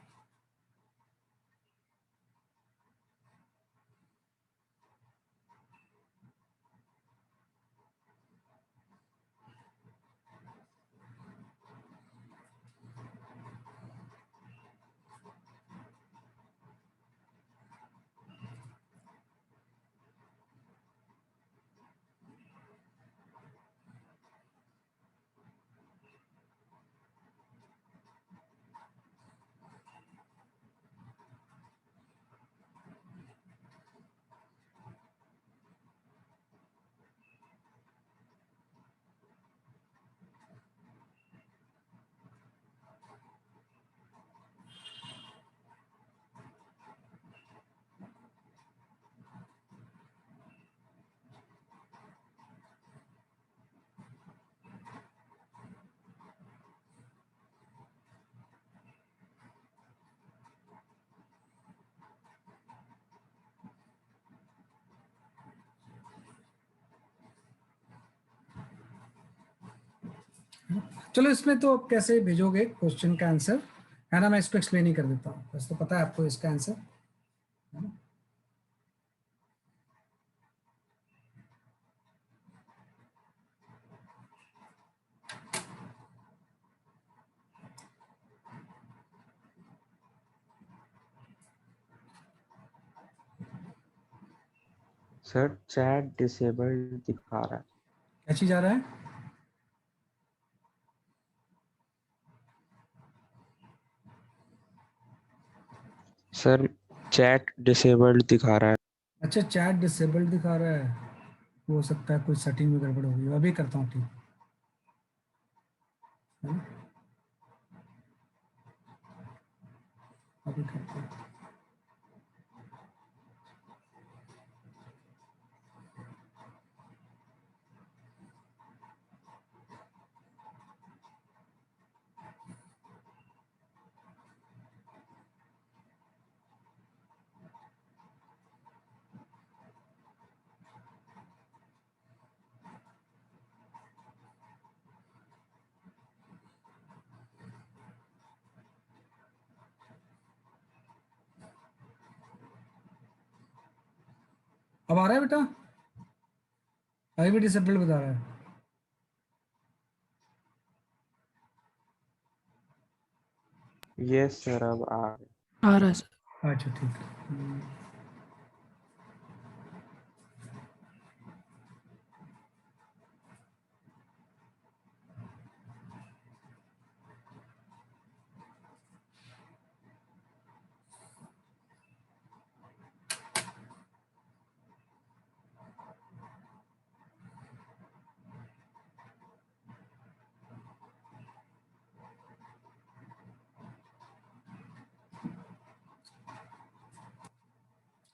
चलो इसमें तो आप कैसे भेजोगे क्वेश्चन का आंसर, है ना, मैं इसको एक्सप्लेन ही कर देता हूँ, बस तो पता है आपको इसका आंसर, है ना। सर चैट डिसेबल्ड दिखा रहा है। क्या चीज आ रहा है? सर चैट डिसेबल्ड दिखा रहा है। अच्छा चैट डिसेबल्ड दिखा रहा है, हो सकता है कुछ सेटिंग में गड़बड़ होगी, अभी करता हूँ ठीक, है ना, अभी करता हूँ। अब आ रहा है बेटा? अभी भी डिसेबल्ड बता रहा है? यस सर अब आ आ रहा है सर। अच्छा ठीक है।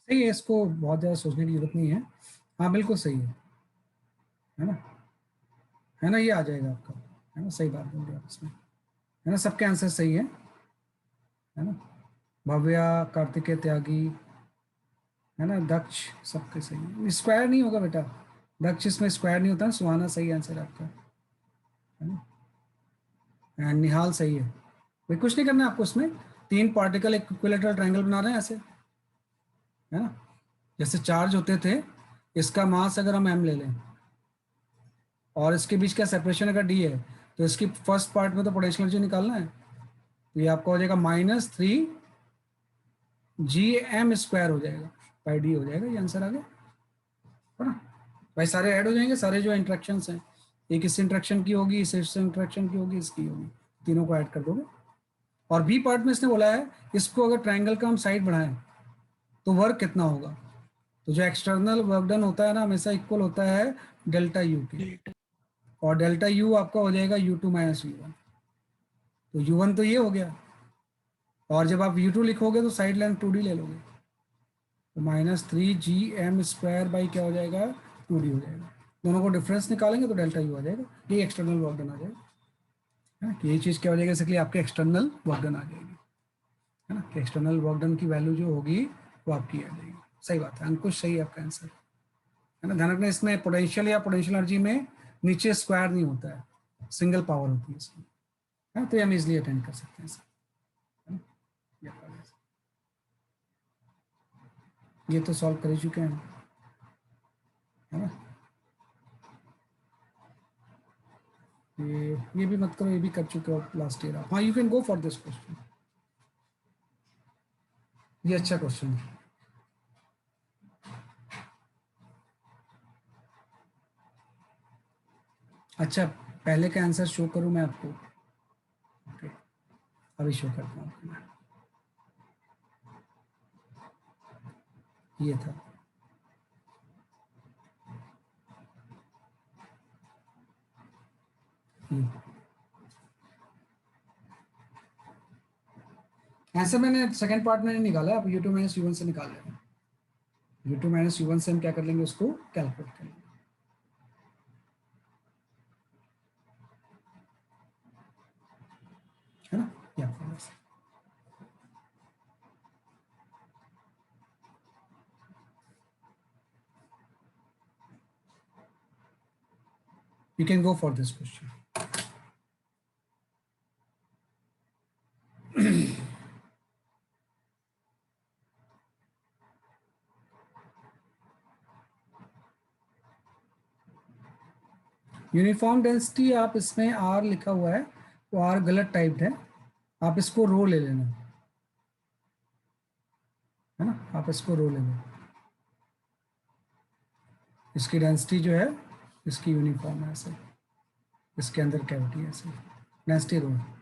सही है, इसको बहुत ज़्यादा सोचने की जरूरत नहीं है। हाँ बिल्कुल सही है ना, है ना, ये आ जाएगा आपका, है ना, सही बात बोल रहे हो आप इसमें, है ना, सबके आंसर सही है ना, भव्या, कार्तिकेय त्यागी, है ना, दक्ष, सबके सही है। स्क्वायर नहीं होगा बेटा, दक्ष इसमें स्क्वायर नहीं होता, सुहाना सही आंसर आपका, है ना, एंड निहाल सही है। भाई कुछ नहीं करना है आपको इसमें, 3 पार्टिकल एक इक्विलेटरल ट्रायंगल बना रहे हैं ऐसे, है ना, जैसे चार्ज होते थे, इसका मास अगर हम m ले लें और इसके बीच का सेपरेशन अगर d है, तो इसकी फर्स्ट पार्ट में तो पोटेंशियल एनर्जी निकालना है, तो ये आपका हो जाएगा -3 gm² हो जाएगा, बाई d हो जाएगा, ये आंसर आ गया, है ना। भाई सारे ऐड हो जाएंगे, सारे जो इंट्रैक्शन हैं, एक इस इंट्रैक्शन की होगी, इस इंट्रैक्शन की होगी, इसकी होगी, तीनों को ऐड कर दोगे। और बी पार्ट में इसने बोला है इसको अगर ट्रायंगल का हम साइड बढ़ाएं तो वर्क कितना होगा, तो जो एक्सटर्नल वर्क डन होता है ना, हमेशा इक्वल होता है डेल्टा यू के, डेल्टा और डेल्टा यू आपका हो जाएगा U2 माइनस U1, तो U1 तो ये हो गया, और जब आप U2 लिखोगे तो साइड लेंथ 2D ले लोगे, तो -3 gm² बाई क्या हो जाएगा, 2D हो जाएगा, दोनों को डिफरेंस निकालेंगे तो डेल्टा यू आ जाएगा, ये एक्सटर्नल वर्क डन आ जाएगा, है ना, ये चीज़ क्या हो जाएगा, इसलिए आपके एक्सटर्नल वर्क डन आ जाएगी, है ना, कि एक्सटर्नल वर्क डन की वैल्यू जो होगी वो आपकी आ जाएगी। सही बात है, अंकुश सही है आपका आंसर, है ना। ध्यान रखना इसमें पोटेंशियल या पोटेंशियल एनर्जी में नीचे स्क्वायर नहीं होता है, सिंगल पावर होती है इसमें, है ना, तो हम इजिली अटेंड कर सकते हैं इसे, है ना। ये तो सॉल्व कर ही चुके हैं, है ना। ये भी मत करो, ये भी कर चुके हो लास्ट ईयर आप। हाँ, you can go for this question, ये अच्छा क्वेश्चन है। अच्छा, पहले का आंसर शो करूं मैं आपको, ओके, अभी शो करता हूँ आपको मैं। ये था, आंसर मैंने सेकंड पार्ट में नहीं निकाला, आप U2 माइनस U1 से निकाल लेना, U2 माइनस U1 से हम क्या कर लेंगे, उसको कैलकुलेट कर लेंगे, है ना, या you can go for this question. Uniform density आप इसमें R लिखा हुआ है, तो R गलत टाइप्ड है, आप इसको रो ले लेना, है ना, आप इसको रो ले लो, इसकी डेंसिटी जो है इसकी यूनिफॉर्म है ऐसे, इसके अंदर कैविटी है ऐसे, डेंसिटी रो है।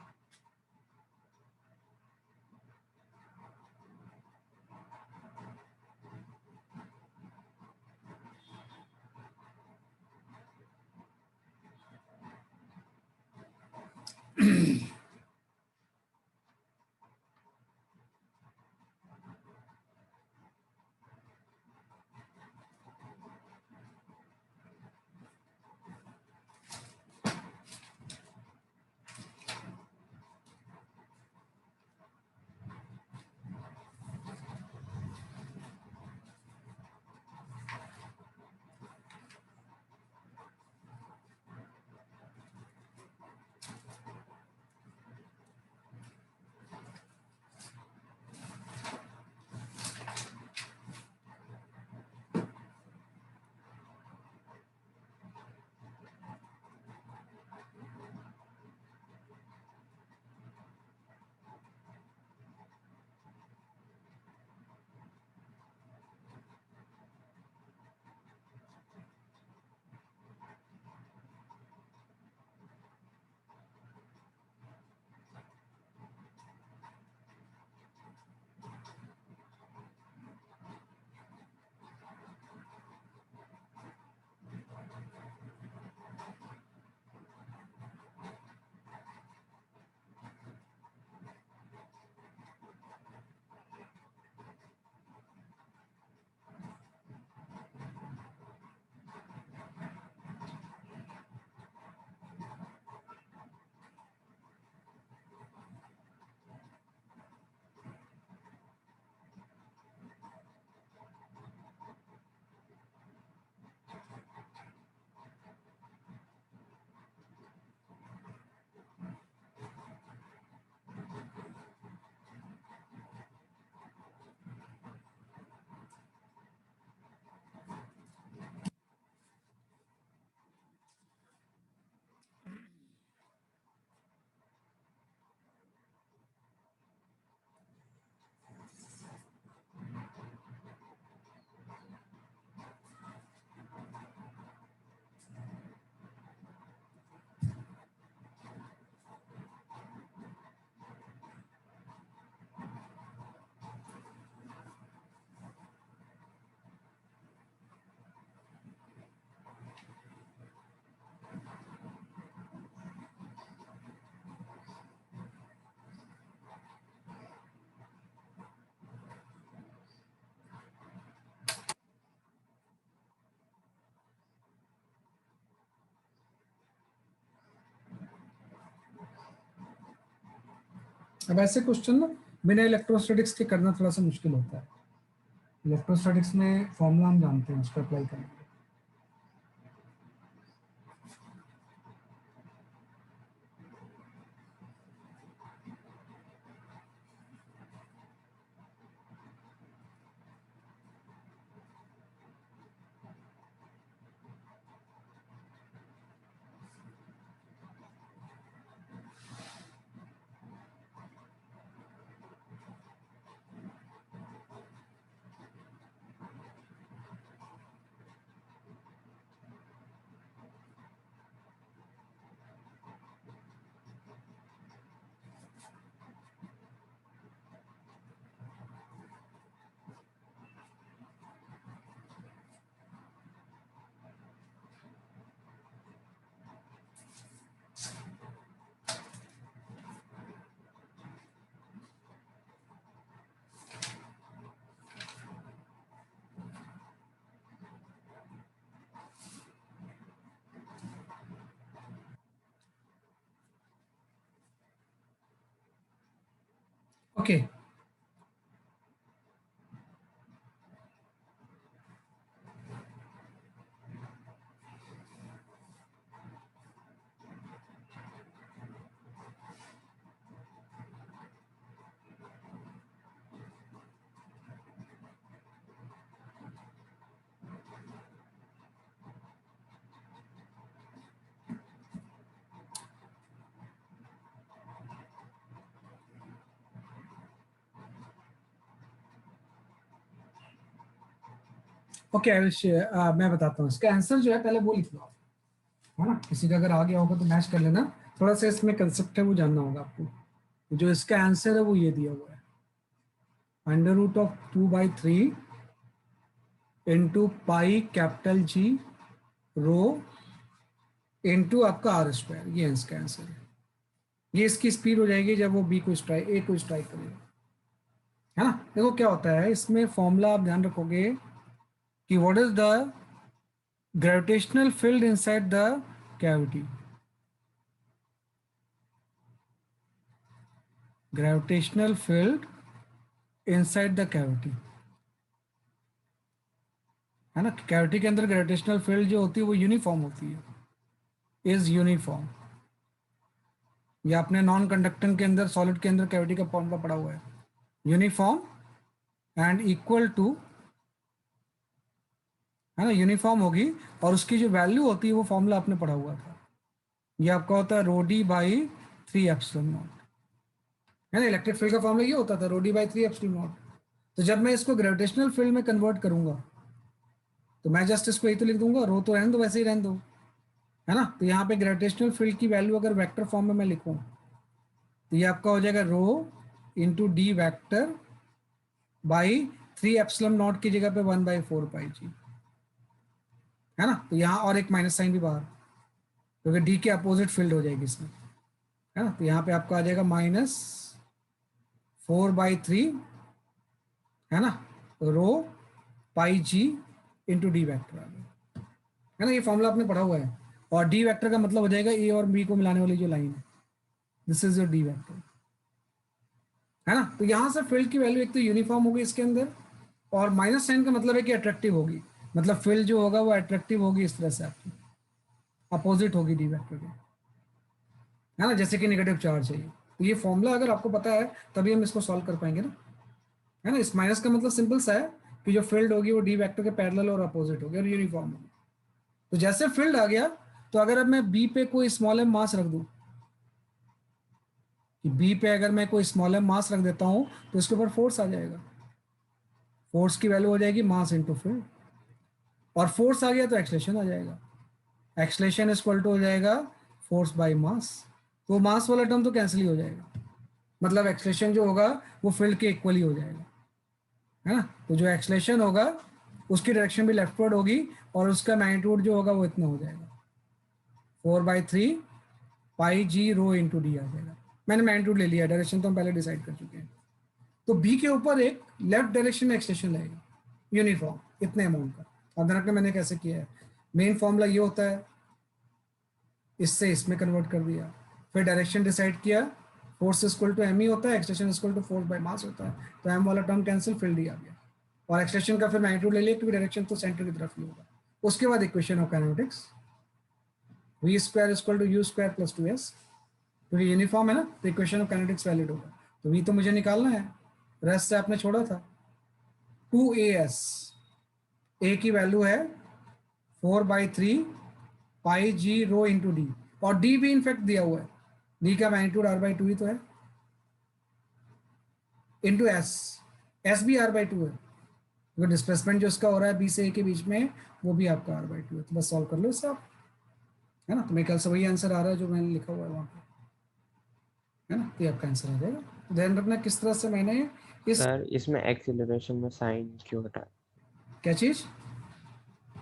अब ऐसे क्वेश्चन ना बिना इलेक्ट्रोस्टैटिक्स के करना थोड़ा सा मुश्किल होता है। इलेक्ट्रोस्टैटिक्स में फॉर्मूला हम जानते हैं, उसको अप्लाई करेंगे। ओके, ओके मैं बताता हूँ इसका आंसर जो है, पहले वो लिख लो आप, है ना। किसी का अगर आ गया होगा तो मैच कर लेना, थोड़ा सा इसमें कंसेप्ट है वो जानना होगा आपको। जो इसका आंसर है वो ये दिया हुआ है, √2/3 into pi capital G rho into आपका r², ये इसका आंसर है। ये इसकी स्पीड हो जाएगी जब वो ए को स्ट्राइक करेगा, है ना। देखो क्या होता है इसमें फॉर्मूला, आप ध्यान रखोगे कि what is the gravitational field inside the cavity. Gravitational field inside the cavity, है ना। कैविटी के अंदर ग्रेविटेशनल फील्ड जो होती है वो यूनिफॉर्म होती है, इज यूनिफॉर्म। या अपने नॉन कंडक्टिंग के अंदर, सॉलिड के अंदर कैविटी का फॉर्मूला पड़ा हुआ है, यूनिफॉर्म एंड इक्वल टू, है ना, यूनिफॉर्म होगी। और उसकी जो वैल्यू होती है वो फॉर्मूला आपने पढ़ा हुआ था, ये आपका होता है ρd/3ε0, है ना। इलेक्ट्रिक फील्ड का फॉर्मूला ये होता था ρd/3ε0। तो जब मैं इसको ग्रेविटेशनल फील्ड में कन्वर्ट करूंगा तो मैं जस्ट इसको यही तो लिख दूंगा, रो तो रहने दो, वैसे ही रहने दो, है ना। तो यहाँ पे ग्रेविटेशनल फील्ड की वैल्यू अगर वेक्टर फॉर्म में मैं लिखूं तो ये आपका हो जाएगा ρ × d वेक्टर बाई 3ε0 की जगह पे 1/4πg, है ना। तो यहाँ और एक माइनस साइन भी बाहर, क्योंकि डी के अपोजिट फील्ड हो जाएगी इसमें, है ना। तो यहाँ पे आपका आ जाएगा -4/3, है ना, ρ/g इंटू डी वेक्टर आ गया, है ना। ये फॉर्मूला आपने पढ़ा हुआ है। और डी वेक्टर का मतलब हो जाएगा ए और बी को मिलाने वाली जो लाइन है, this is your D vector, है ना। तो यहाँ से फील्ड की वैल्यू एक तो यूनिफॉर्म होगी इसके अंदर, और माइनस साइन का मतलब है कि अट्रैक्टिव होगी, मतलब फील्ड जो होगा वो अट्रैक्टिव होगी इस तरह से, आपकी अपोजिट होगी डी वेक्टर के, है ना, जैसे कि नेगेटिव चार्ज है ये। तो ये फॉर्मूला अगर आपको पता है तभी हम इसको सॉल्व कर पाएंगे ना, है ना। इस माइनस का मतलब सिंपल सा है कि जो फील्ड होगी वो डी वेक्टर के पैरेलल और अपोजिट होगी और यूनिफॉर्म होगी। तो जैसे फील्ड आ गया, तो अगर अब मैं बी पे कोई स्मॉल एम मास रख दूं, कि बी पे अगर मैं कोई स्मॉल एम मास रख देता हूं तो इसके ऊपर फोर्स आ जाएगा। फोर्स की वैल्यू हो जाएगी मास इंटू फील्ड, और फोर्स आ गया तो एक्सलेशन आ जाएगा। एक्सलेशन इक्वल टू हो जाएगा फोर्स बाय मास। तो मास वाला टर्म तो कैंसिल ही हो जाएगा, मतलब एक्सलेशन जो होगा वो फील्ड के इक्वल ही हो जाएगा, है ना। तो जो एक्सलेशन होगा उसकी डायरेक्शन भी लेफ्टवर्ड होगी, और उसका मैग्नीट्यूड जो होगा वो इतना हो जाएगा, 4/3 πg ρ इंटू डी आ जाएगा। मैंने मैग्नीट्यूड ले लिया, डायरेक्शन तो हम पहले डिसाइड कर चुके हैं। तो बी के ऊपर एक लेफ्ट डायरेक्शन में एक्सलेशन लगेगा यूनिफॉर्म, इतने अमाउंट का। और ध्यान रखना मैंने कैसे किया है, मेन फॉर्मूला ये होता है, इससे इसमें कन्वर्ट कर दिया, फिर डायरेक्शन डिसाइड किया, फोर्स इक्वल टू एम ही होता है, acceleration equal to force by mass होता है, तो एम वाला टर्म कैंसिल, फील्ड ही आ गया, और एक्सलेशन का फिर मैग्नीट्यूड ले लिया क्योंकि डायरेक्शन तो सेंटर की तरफ ही होगा। उसके बाद equation of kinetics v square equal to u square plus 2s, क्योंकि यूनिफॉर्म है ना, तो इक्वेशन ऑफ काइनेटिक्स वैलिड होगा। तो v तो मुझे निकालना है, रेस्ट से आपने छोड़ा था 2as, a की वैल्यू है 4/3 पाई जी रो इंटू डी, और डी भी इनफेक्ट दिया हुआ है, डी का मैग्नीट्यूड r/2 ही तो है, इंटू एस भी r/2 है, तो डिस्प्लेसमेंट जो इसका हो रहा है बी से ए के बीच में वो भी आपका r/2 है। तो बस सॉल्व कर लो इससे आप, है ना, तो मेरे ख्याल से वही आंसर आ रहा है जो मैंने लिखा हुआ है वहाँ पे, है ना, तो ये आपका आंसर आ जाएगा। तो ध्यान रखना किस तरह से मैंने इस सर इसमें एक्सीलरेशन में साइन क्यों हटा, क्या चीज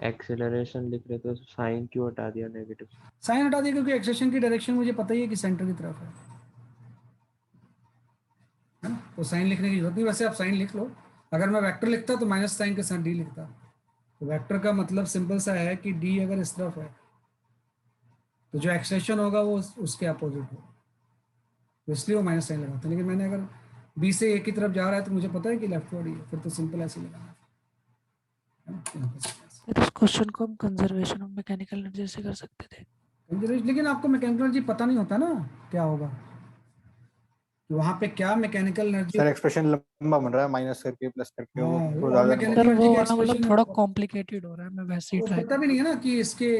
एक्सीलरेशन लिख रहे थे तो साइन क्यों हटा दिया नेगेटिव? साइन हटा दिया क्योंकि एक्सेशन की डायरेक्शन मुझे पता ही है कि सेंटर की तरफ है ना, तो साइन लिखने की जरूरत नहीं। वैसे आप साइन लिख लो, अगर मैं वेक्टर लिखता तो माइनस साइन के साथ डी लिखता, तो वेक्टर का मतलब सिंपल सा है कि डी अगर इस तरफ है तो जो एक्सेशन होगा वो उसके अपोजिट होगा, तो इसलिए वो माइनस साइन लगाते हैं। लेकिन मैंने अगर बी से ए की तरफ जा रहा है तो मुझे पता है कि लेफ्ट वर्ड ही है, फिर तो सिंपल ऐसे ही लगाना है ना, यहाँ पे ऐसे। सर इस क्वेश्चन को हम कंजर्वेशन ऑफ मैकेनिकल एनर्जी से कर सकते थे। लेकिन आपको मैकेनिकल एनर्जी पता नहीं होता ना क्या होगा, कि वहाँ पे क्या मैकेनिकल एनर्जी। सर एक्सप्रेशन लंबा बन रहा है, माइनस करके प्लस करके वो हाँ, वो और ज्यादा मैकेनिकल सर एनर्जी वो का वाला मतलब एक्सप्रेशन थोड़ा कॉम्प्लिकेटेड हो रहा है, मैं वैसे ही वो ट्राई पता भी नहीं है ना कि इसके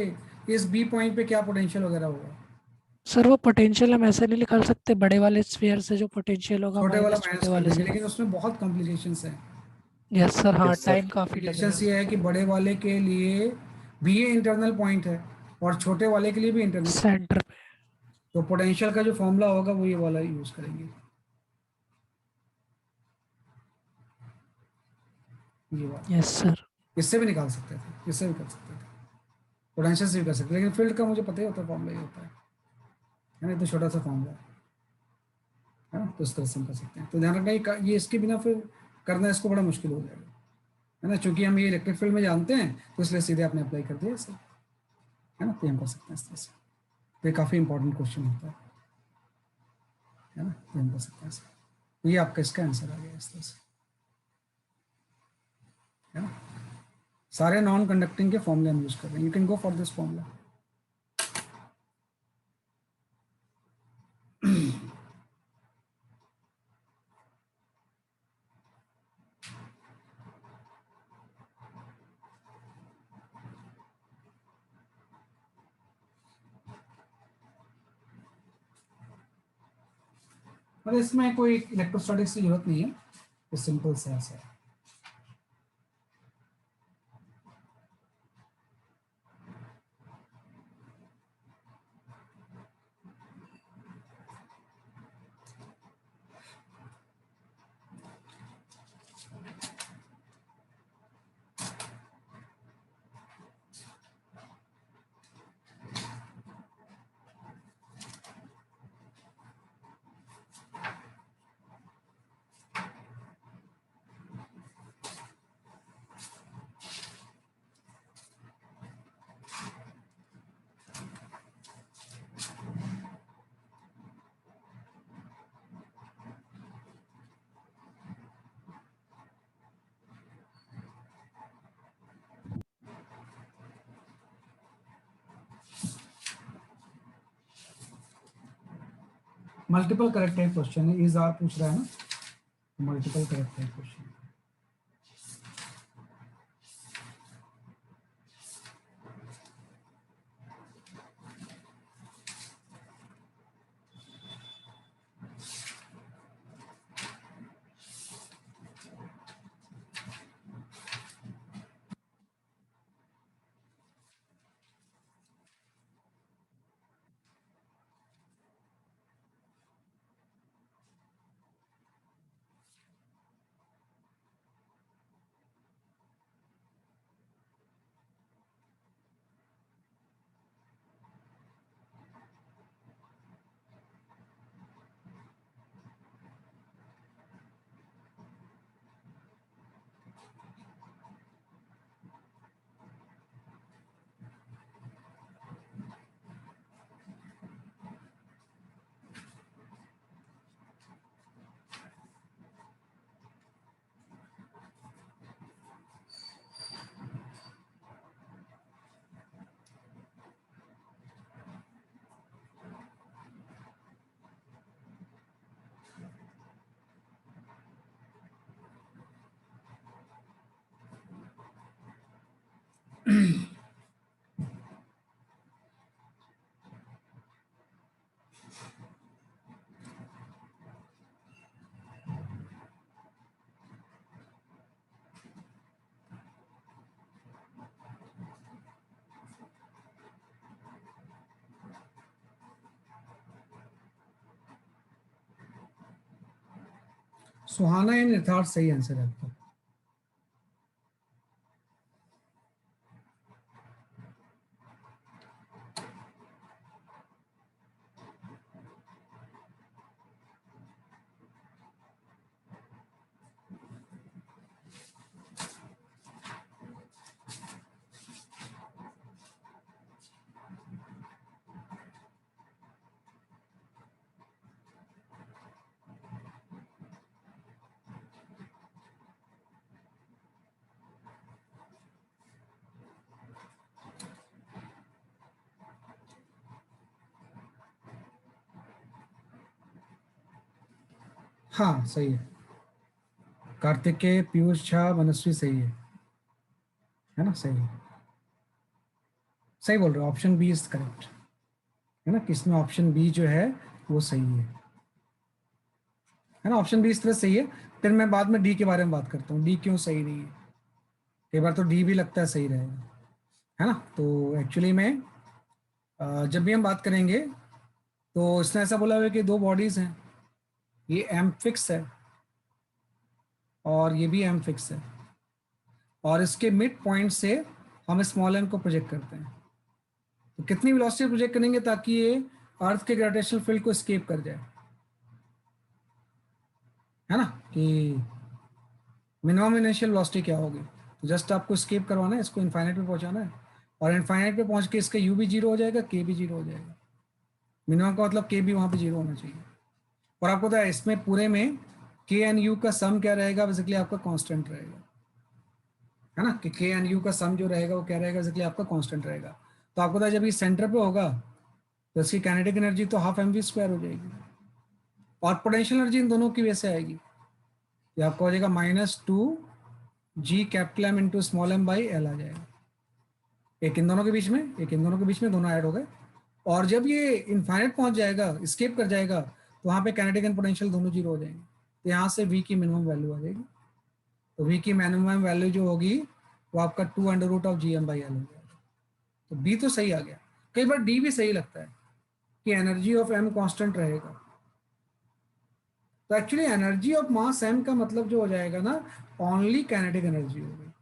इस बी पॉइंट पे क्या पोटेंशियल वगैरह होगा, सर वो पोटेंशियल हम ऐसे नहीं निकाल सकते, बड़े वाले स्फीयर से जो पोटेंशियल होगा छोटे वाला माइनस माइनस छोटे कर वाले देंगे, से। लेकिन उसमें बहुत कॉम्प्लिकेशंस हैं। यस सर, हाँ यस सर। टाइम काफी लगेगा। कॉम्प्लिकेशंस ये है कि बड़े वाले के लिए भी ये इंटरनल पॉइंट है और छोटे वाले के लिए भी इंटरनल, सेंटर पे। तो पोटेंशियल का जो फॉर्मूला होगा वो ये वाला यूज करेंगे, ये वाला। Yes sir. इससे भी निकाल सकते थे, इससे भी कर सकते थे, पोटेंशियल से भी कर सकते, लेकिन फील्ड का मुझे पता ही होता है, फॉर्मूला ये होता है ना, तो छोटा सा फॉर्मूला है ना, तो इस तरह से हम कर सकते हैं। तो ध्यान रखना ये इसके बिना फिर करना इसको बड़ा मुश्किल हो जाएगा, है ना, क्योंकि हम ये इलेक्ट्रिक फील्ड में जानते हैं तो इसलिए सीधे आपने अप्लाई कर दिया इसे, है ना, तो हम कर सकते हैं इस तरह से। तो ये काफ़ी इंपॉर्टेंट क्वेश्चन होता है ना, तो हम कर सकते हैं इसे। तो ये आपका इसका आंसर आ गया इस तरह से, है ना। सारे नॉन कंडक्टिंग के फॉर्मूले हम यूज कर रहे हैं, you can go for this formula. मतलब इसमें कोई इलेक्ट्रोस्टैटिक्स की जरूरत नहीं है, तो सिंपल सा ऐसा है। मल्टीपल करेक्ट टाइप क्वेश्चन है, इज आर पूछ रहा है ना, multiple correct type question. Suhana and यथार्थ सही आंसर है आपका। हाँ सही है, कार्तिकेय, पीयूष झा, मनस्वी सही है ना, सही है, सही बोल रहे हो, ऑप्शन बी इज करेक्ट, है ना, किसमें ऑप्शन बी जो है वो सही है ना, ऑप्शन बी इस तरह सही है। फिर मैं बाद में डी के बारे में बात करता हूँ, डी क्यों सही नहीं है, कई बार तो डी भी लगता है सही रहेगा, है ना। तो एक्चुअली में जब भी हम बात करेंगे तो इसने ऐसा बोला हुआ है कि दो बॉडीज हैं, ये एम फिक्स है और ये भी एम फिक्स है, और इसके मिड पॉइंट से हम स्मॉल एम को प्रोजेक्ट करते हैं। तो कितनी वेलोसिटी प्रोजेक्ट करेंगे ताकि ये अर्थ के ग्रेविटेशनल फील्ड को एस्केप कर जाए, है ना, कि मिनिमम इनिशियल वेलोसिटी क्या होगी। तो जस्ट आपको एस्केप करवाना है, इसको इनफाइनाइट पे पहुंचाना है, और इनफाइनाइट पे पहुंच के इसका यू भी जीरो हो जाएगा, के भी जीरो हो जाएगा, मिनिमम का मतलब के भी वहां पे जीरो होना चाहिए। और आपको पता है इसमें पूरे में के एंड यू का सम क्या रहेगा, बेसिकली आपका कांस्टेंट रहेगा, है ना, कि के एंड यू का सम जो रहेगा वो क्या रहेगा, बेसिकली आपका कांस्टेंट रहेगा। तो आपको पता है जब ये सेंटर पे होगा तो इसकी काइनेटिक एनर्जी तो हाफ एम वी स्क्वायर हो जाएगी, और पोटेंशियल एनर्जी इन दोनों की वजह से आएगी, ये आपको हो जाएगा -2g capital M into small M by L आ जाएगा, एक इन दोनों के बीच में, एक इन दोनों के बीच में, दोनों ऐड हो गए। और जब ये इनफाइनाइट पहुंच जाएगा, एस्केप कर जाएगा, तो वहां पे काइनेटिक एंड पोटेंशियल दोनों जीरो हो जाएंगे, तो यहाँ से v की मिनिमम वैल्यू आ जाएगी। तो v की मिनिमम वैल्यू जो होगी वो आपका 2√g m बाई एल हो जाएगा। तो b तो सही आ गया। कई बार d भी सही लगता है कि एनर्जी ऑफ m कांस्टेंट रहेगा, तो actually energy of mass m का मतलब जो हो जाएगा ना, ओनली काइनेटिक एनर्जी होगी,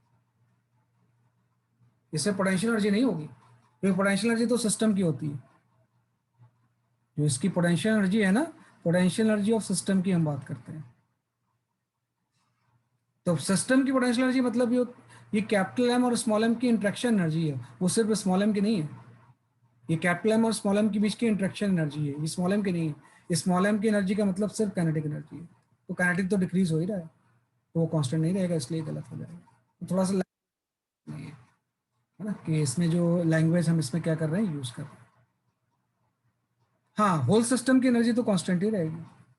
इससे पोटेंशियल एनर्जी नहीं होगी, क्योंकि पोटेंशियल एनर्जी तो सिस्टम की होती है, जो इसकी पोटेंशियल एनर्जी है ना, पोटेंशियल एनर्जी ऑफ सिस्टम की हम बात करते हैं। तो सिस्टम की पोटेंशियल एनर्जी मतलब ये कैपिटल एम और स्मॉल एम की इंट्रैक्शन एनर्जी है, वो सिर्फ स्मॉल एम की नहीं है, ये कैपिटल एम और स्मॉल एम के बीच की इंट्रैक्शन एनर्जी है, ये स्मॉल एम की नहीं है। स्मॉल एम की एनर्जी का मतलब सिर्फ काइनेटिक एनर्जी है, तो काइनेटिक तो डिक्रीज हो ही रहा है, तो वो कांस्टेंट नहीं रहेगा, इसलिए गलत हो जाएगा। तो थोड़ा सा नहीं है ना, कि इसमें जो लैंग्वेज हम इसमें क्या कर रहे हैं, यूज कर रहे हैं। हाँ, होल सिस्टम की एनर्जी तो कांस्टेंट ही रहेगी,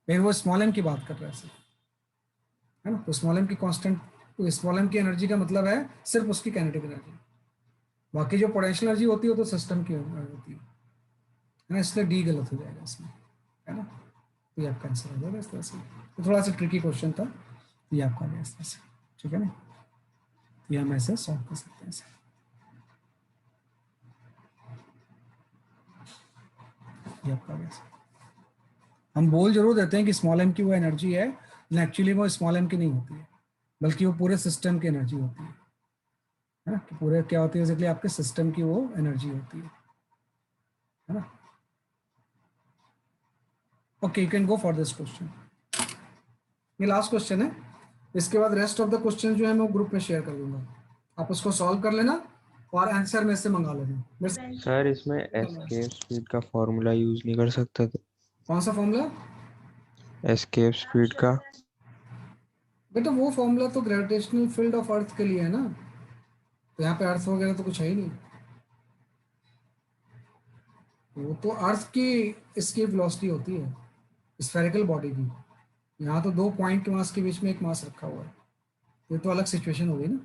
लेकिन वो स्मॉल एम की बात कर रहा है सिर्फ, है ना। तो स्मॉल एम की कांस्टेंट, तो स्मॉल एम की एनर्जी का मतलब है सिर्फ उसकी काइनेटिक एनर्जी, बाकी जो पोटेंशियल एनर्जी होती है वो तो सिस्टम की होती है ना, इसलिए डी गलत हो जाएगा इसमें, है ना। तो ये आपका आंसर हो जाएगा इस तरह से। तो थोड़ा सा ट्रिकी क्वेश्चन था, ये आपका आ गया इस तरह से, ठीक है ना, ये हम ऐसे सॉल्व कर सकते हैं ऐसे। ये आपका आ गया। हम बोल जरूर देते हैं कि स्मॉल एम की वो एनर्जी है, लेकिन एक्चुअली वो स्मॉल एम की नहीं होती है, बल्कि वो पूरे सिस्टम की एनर्जी होती है ना, कि पूरे क्या होती है, बेसिकली आपके सिस्टम की वो एनर्जी होती है ना। Okay, you can go for this question, ये लास्ट क्वेश्चन है, इसके बाद रेस्ट ऑफ द क्वेश्चन जो है मैं ग्रुप में शेयर कर दूंगा, आप उसको सॉल्व कर लेना और आंसर में से मंगा लेना। सर इसमें एस्केप स्पीड का फॉर्मूला यूज नहीं कर सकता था? कौन सा फॉर्मूला? एस्केप स्पीड का? बेटा वो फॉर्मूला तो ग्रेविटेशनल फील्ड ऑफ अर्थ के लिए है ना, तो यहाँ पे अर्थ वगैरह तो कुछ है ही नहीं, वो तो अर्थ की इसकी वेलोसिटी होती है स्फेरिकल बॉडी की, यहाँ तो दो पॉइंट मास के बीच में एक मास रखा हुआ है, ये तो अलग सिचुएशन होगी ना।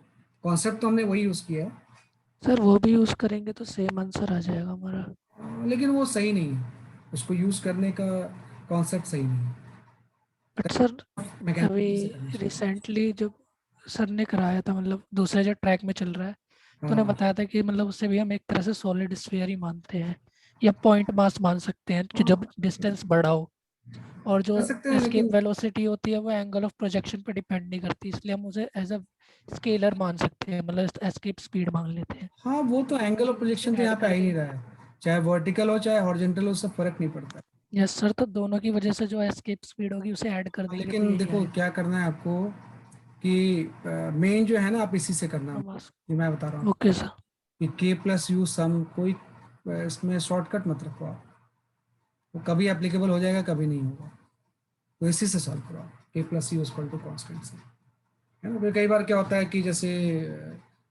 कॉन्सेप्ट तो हमने वही यूज किया है, सर वो भी यूज करेंगे तो सेम आंसर आ जाएगा हमारा। लेकिन वो सही नहीं है, उसको यूज करने का कॉन्सेप्ट सही नहीं है। बट सर अभी मैकेनिज्म से करना चाहिए। रिसेंटली जब सर ने कराया था, मतलब दूसरे जो ट्रैक में चल रहा है, तो उन्हें हाँ, बताया था कि मतलब उससे भी हम एक तरह से सॉलिड स्फीयर ही मानते हैं या पॉइंट मास मान सकते हैं कि जब डिस्टेंस बड़ा हो, और जो कर सकते हैं एस्केप लेकिन वेलोसिटी होती है वो एंगल ऑफ प्रोजेक्शन पर डिपेंड नहीं करती, इसलिए हम उसे एज अ स्केलर मान सकते हैं, मतलब एस्केप स्पीड मान लेते हैं। हाँ, वो तो एंगल ऑफ उसे प्रोजेक्शन तो ऐड यहाँ पे आ कर ही नहीं देंगे। रहा है, चाहे वर्टिकल हो चाहे हॉरिजॉन्टल हो, उससे फर्क नहीं पड़ता। यस सर, तो दोनों की वजह से जो एस्केप स्पीड होगी उसे ऐड कर देंगे तो लेकिन यही देखो आएगा। क्या करना है आपको कि मेन जो है ना, आप इसी से करना, ये मैं बता रहा हूँ ओके सर। कि के प्लस यू सम, कोई इसमें शॉर्टकट मत रखो आप, वो कभी एप्लीकेबल हो जाएगा कभी नहीं होगा, तो इसी से सॉल्व करो आप, K plus U equal to constant से, है ना। फिर कई बार क्या होता है कि जैसे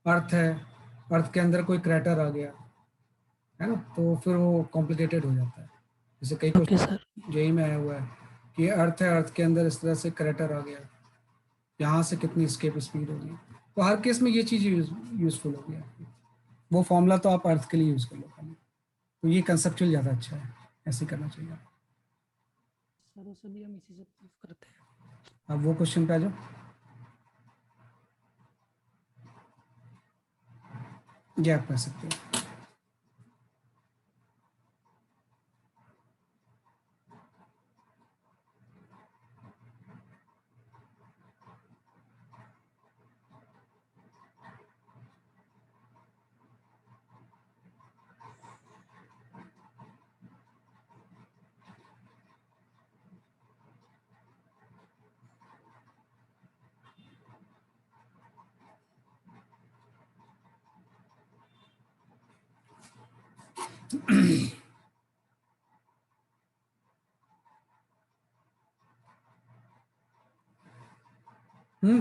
अर्थ है, अर्थ के अंदर कोई क्रैटर आ गया, है ना, तो फिर वो कॉम्प्लिकेटेड हो जाता है। जैसे कई ओके क्वेश्चन सर। जेई में आया हुआ है कि अर्थ है, अर्थ के अंदर इस तरह से क्रैटर आ गया, यहाँ से कितनी स्केप स्पीड होगी, तो हर केस में ये चीज़ यूजफुल होगी आपकी। वो फॉर्मूला तो आप अर्थ के लिए यूज़ कर लो पहले, तो ये कंसेप्चुअल ज़्यादा अच्छा है, ऐसे ही करना चाहिए आपको। सर उसे भी हम इसी से प्रूव करते हैं। अब वो क्वेश्चन पे आ जाओ, ये आप कर सकते हो।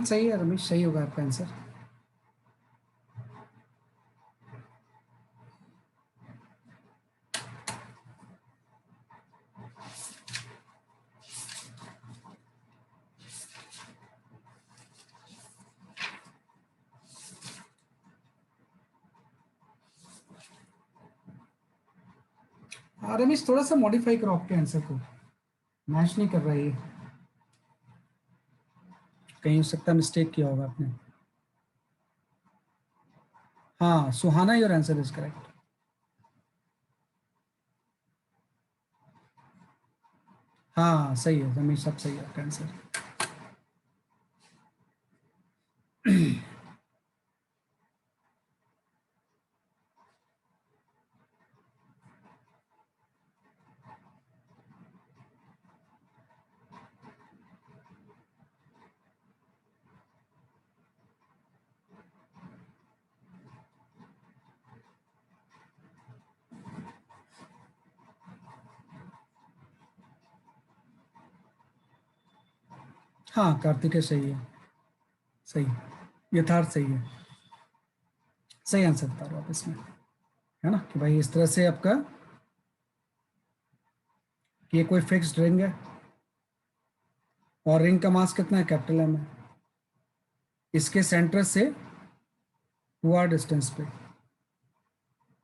सही है रमेश, सही होगा आपका आंसर। हाँ रमेश, थोड़ा सा मॉडिफाई करो आपके आंसर को, मैच नहीं कर रहा है ये, कहीं हो सकता है मिस्टेक किया होगा आपने। हाँ सुहाना, योर आंसर इज करेक्ट। हाँ सही है रमेश, सब सही है आपका आंसर। हाँ कार्तिकेय सही है, सही, यथार्थ सही है, सही आंसर बता रहे हो आप इसमें, है ना, कि भाई इस तरह से आपका, कि ये कोई फिक्स्ड रिंग है और रिंग का मास कितना है, कैपिटल एम है, इसके सेंटर से 2r डिस्टेंस पे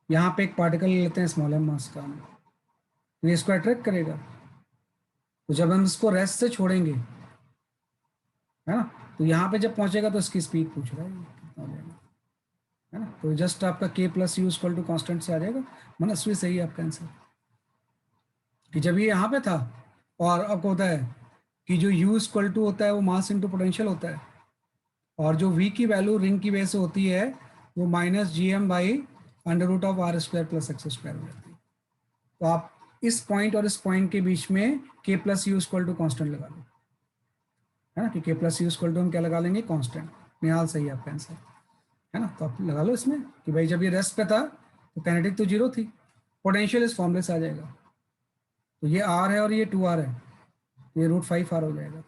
यहाँ पे एक पार्टिकल ले लेते हैं स्मॉल एम मास का, तो ये इसको अट्रैक्ट करेगा, तो जब हम इसको रेस्ट से छोड़ेंगे, है ना, तो यहाँ पे जब पहुंचेगा तो इसकी स्पीड पूछ रहा है ये कितना हो जाएगा, है ना, तो जस्ट आपका K plus U equal to constant से आ जाएगा। मनस्वी सही है आपका आंसर, कि जब ये यहाँ पे था, और अब होता है कि जो यू इक्वल टू होता है वो मास इंटू पोटेंशियल होता है, और जो वी की वैल्यू रिंग की वजह से होती है वो minus G M by under root of are square plus x square हो जाती है। तो आप इस पॉइंट और इस पॉइंट के बीच में K plus U equal to constant लगा लो, है ना, कि के प्लस यू इक्वल टू हम क्या लगा लेंगे, कॉन्स्टेंट। निहाल सही है आपका आंसर, है ना, तो आप लगा लो इसमें कि भाई जब ये रेस्ट पे था तो कैनेटिक तो जीरो थी, पोटेंशियल इस फॉर्मूले से आ जाएगा, तो ये आर है और ये 2r है, तो ये √5r हो जाएगा,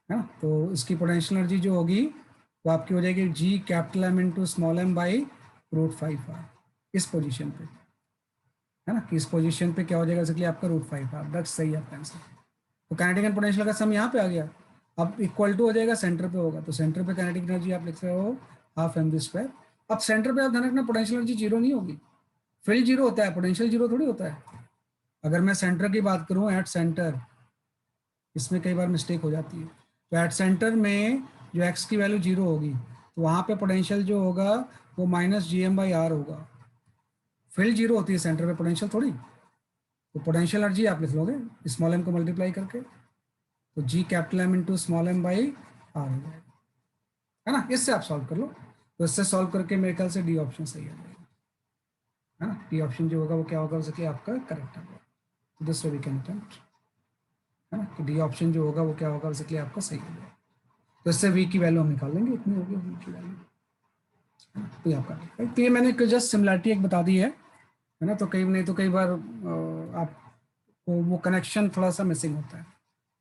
है ना, तो इसकी पोटेंशियल एनर्जी जो होगी वो आपकी हो जाएगी G capital M into small M by √5r, इस पोजीशन पे, है ना, कि इस पोजीशन पे क्या हो जाएगा, इसलिए आपका √5r, दैट्स सही है आपका आंसर। तो काइनेटिक एंड पोटेंशियल का सम यहाँ पे आ गया, अब इक्वल टू हो जाएगा सेंटर पे होगा, तो सेंटर पे काइनेटिक एनर्जी आप लिख रहे हो हाफ एम वी स्क्वायर। अब सेंटर पे आप ध्यान रखना, पोटेंशियल एनर्जी जीरो नहीं होगी, फील्ड जीरो होता है, पोटेंशियल जीरो थोड़ी होता है। अगर मैं सेंटर की बात करूं, एट सेंटर, इसमें कई बार मिस्टेक हो जाती है। तो एट सेंटर में जो एक्स की वैल्यू जीरो होगी, तो वहां पे पोटेंशियल जो होगा वो माइनस GM/R होगा। फील्ड जीरो होती है सेंटर पे, पोटेंशियल थोड़ी। तो पोटेंशियल एनर्जी आप लिख लोगे स्मॉल m को मल्टीप्लाई करके, तो G capital M into small m/R हो जाएगा, है ना। इससे आप सॉल्व कर लो। तो इससे सॉल्व करके मेरे ख्याल से डी ऑप्शन सही आ जाएगा, है ना। डी ऑप्शन जो होगा वो क्या होगा, उसके आपका करेक्ट होगा। तो this way we can attempt, है ना। तो डी ऑप्शन जो होगा वो क्या होगा, उसके आपका सही हो जाएगा। तो इससे वी की वैल्यू हम निकाल लेंगे, इतनी होगी वी की वैल्यू, तो ये आपका। तो ये मैंने जस्ट सिमिलरिटी एक बता दी है ना। तो कई नहीं तो कई बार आपको वो कनेक्शन थोड़ा सा मिसिंग होता है।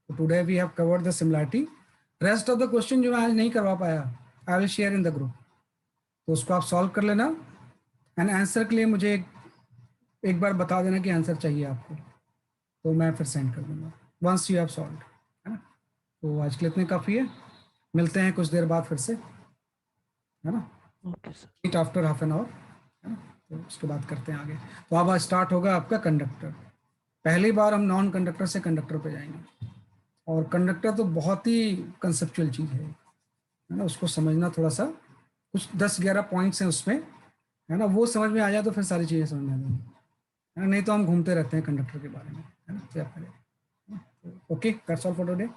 तो today we have covered the similarity. Rest of the question जो मैं आज नहीं करवा पाया, I will share in the group, तो उसको आप सॉल्व कर लेना। एंड आंसर के लिए मुझे एक बार बता देना कि आंसर चाहिए आपको, तो मैं फिर सेंड कर दूंगा वंस यू हैव सॉल्व, है ना। तो आज के लिए इतने काफ़ी है, मिलते हैं कुछ देर बाद फिर से, है ना। Okay sir. Meet after half an hour, है ना। तो उसके बाद करते हैं आगे। तो अब स्टार्ट होगा आपका कंडक्टर। पहली बार हम नॉन कंडक्टर से कंडक्टर पे जाएंगे, और कंडक्टर तो बहुत ही कंसेप्चुअल चीज़ है ना। उसको समझना थोड़ा सा, कुछ 10-11 पॉइंट्स हैं उसमें, है ना। वो समझ में आ जाए तो फिर सारी चीज़ें समझ में आ जाएंगी, है ना। नहीं तो हम घूमते रहते हैं कंडक्टर के बारे में, है ना। Okay, that's all for today.